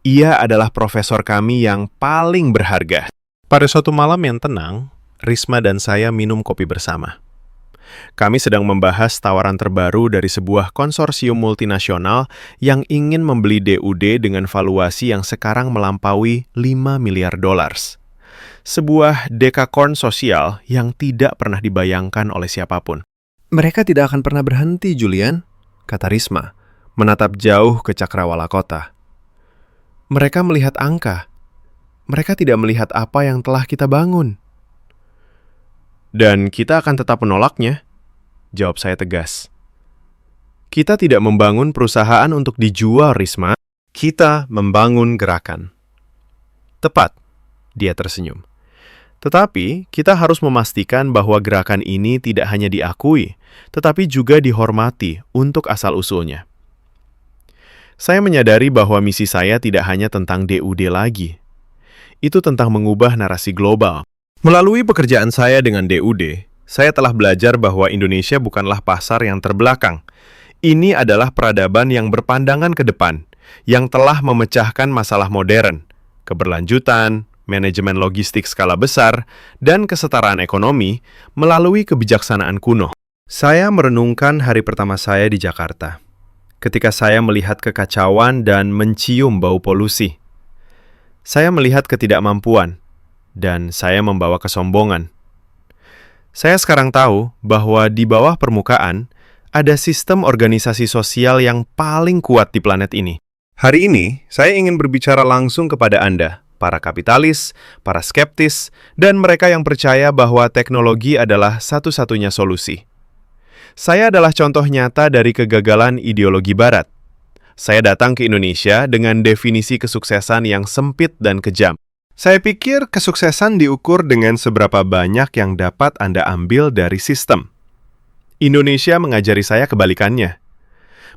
Ia adalah profesor kami yang paling berharga. Pada suatu malam yang tenang, Risma dan saya minum kopi bersama. Kami sedang membahas tawaran terbaru dari sebuah konsorsium multinasional yang ingin membeli DUD dengan valuasi yang sekarang melampaui 5 miliar dolar. Sebuah dekakorn sosial yang tidak pernah dibayangkan oleh siapapun. Mereka tidak akan pernah berhenti, Julian, kata Risma, menatap jauh ke cakrawala kota. Mereka melihat angka. Mereka tidak melihat apa yang telah kita bangun. Dan kita akan tetap menolaknya, jawab saya tegas. Kita tidak membangun perusahaan untuk dijual, Risma. Kita membangun gerakan. Tepat, dia tersenyum. Tetapi, kita harus memastikan bahwa gerakan ini tidak hanya diakui, tetapi juga dihormati untuk asal-usulnya. Saya menyadari bahwa misi saya tidak hanya tentang DUD lagi. Itu tentang mengubah narasi global. Melalui pekerjaan saya dengan DUD, saya telah belajar bahwa Indonesia bukanlah pasar yang terbelakang. Ini adalah peradaban yang berpandangan ke depan, yang telah memecahkan masalah modern, keberlanjutan, manajemen logistik skala besar, dan kesetaraan ekonomi melalui kebijaksanaan kuno. Saya merenungkan hari pertama saya di Jakarta, ketika saya melihat kekacauan dan mencium bau polusi. Saya melihat ketidakmampuan, dan saya membawa kesombongan. Saya sekarang tahu bahwa di bawah permukaan ada sistem organisasi sosial yang paling kuat di planet ini. Hari ini, saya ingin berbicara langsung kepada Anda, para kapitalis, para skeptis, dan mereka yang percaya bahwa teknologi adalah satu-satunya solusi. Saya adalah contoh nyata dari kegagalan ideologi Barat. Saya datang ke Indonesia dengan definisi kesuksesan yang sempit dan kejam. Saya pikir kesuksesan diukur dengan seberapa banyak yang dapat Anda ambil dari sistem. Indonesia mengajari saya kebalikannya.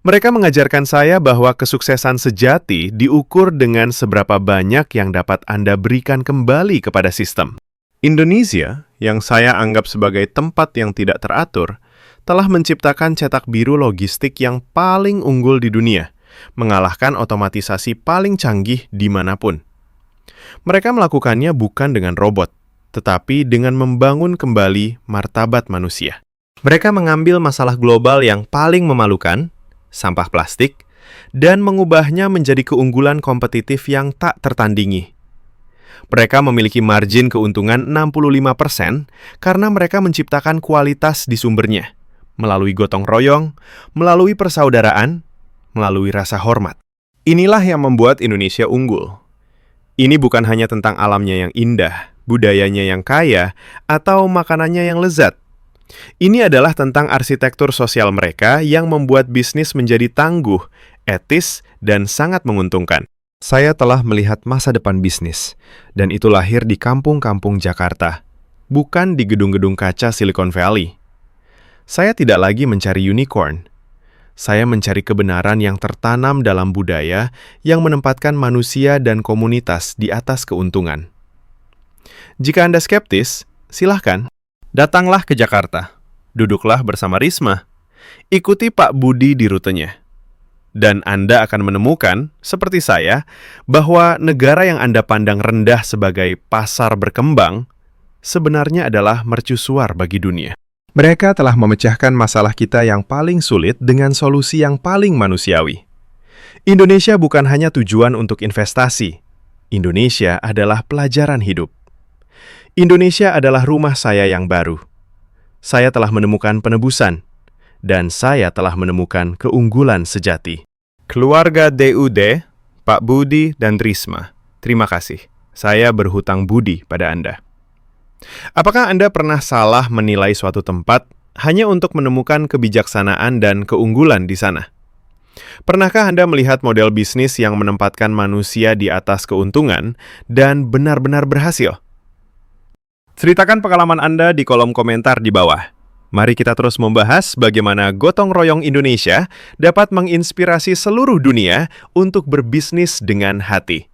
Mereka mengajarkan saya bahwa kesuksesan sejati diukur dengan seberapa banyak yang dapat Anda berikan kembali kepada sistem. Indonesia, yang saya anggap sebagai tempat yang tidak teratur, telah menciptakan cetak biru logistik yang paling unggul di dunia, mengalahkan otomatisasi paling canggih dimanapun. Mereka melakukannya bukan dengan robot, tetapi dengan membangun kembali martabat manusia. Mereka mengambil masalah global yang paling memalukan, sampah plastik, dan mengubahnya menjadi keunggulan kompetitif yang tak tertandingi. Mereka memiliki margin keuntungan 65% karena mereka menciptakan kualitas di sumbernya, melalui gotong royong, melalui persaudaraan, melalui rasa hormat. Inilah yang membuat Indonesia unggul. Ini bukan hanya tentang alamnya yang indah, budayanya yang kaya, atau makanannya yang lezat. Ini adalah tentang arsitektur sosial mereka yang membuat bisnis menjadi tangguh, etis, dan sangat menguntungkan. Saya telah melihat masa depan bisnis, dan itu lahir di kampung-kampung Jakarta, bukan di gedung-gedung kaca Silicon Valley. Saya tidak lagi mencari unicorn. Saya mencari kebenaran yang tertanam dalam budaya yang menempatkan manusia dan komunitas di atas keuntungan. Jika Anda skeptis, silahkan. Datanglah ke Jakarta. Duduklah bersama Risma. Ikuti Pak Budi di rutenya. Dan Anda akan menemukan, seperti saya, bahwa negara yang Anda pandang rendah sebagai pasar berkembang, sebenarnya adalah mercusuar bagi dunia. Mereka telah memecahkan masalah kita yang paling sulit dengan solusi yang paling manusiawi. Indonesia bukan hanya tujuan untuk investasi. Indonesia adalah pelajaran hidup. Indonesia adalah rumah saya yang baru. Saya telah menemukan penebusan, dan saya telah menemukan keunggulan sejati. Keluarga DUD, Pak Budi, dan Risma, terima kasih. Saya berhutang budi pada Anda. Apakah Anda pernah salah menilai suatu tempat hanya untuk menemukan kebijaksanaan dan keunggulan di sana. Pernahkah Anda melihat model bisnis yang menempatkan manusia di atas keuntungan dan benar-benar berhasil? Ceritakan pengalaman Anda di kolom komentar di bawah. Mari kita terus membahas bagaimana gotong royong Indonesia dapat menginspirasi seluruh dunia untuk berbisnis dengan hati.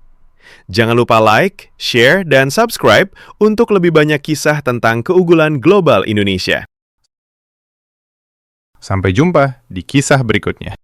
Jangan lupa like, share, dan subscribe untuk lebih banyak kisah tentang keunggulan global Indonesia.
Sampai jumpa di kisah berikutnya.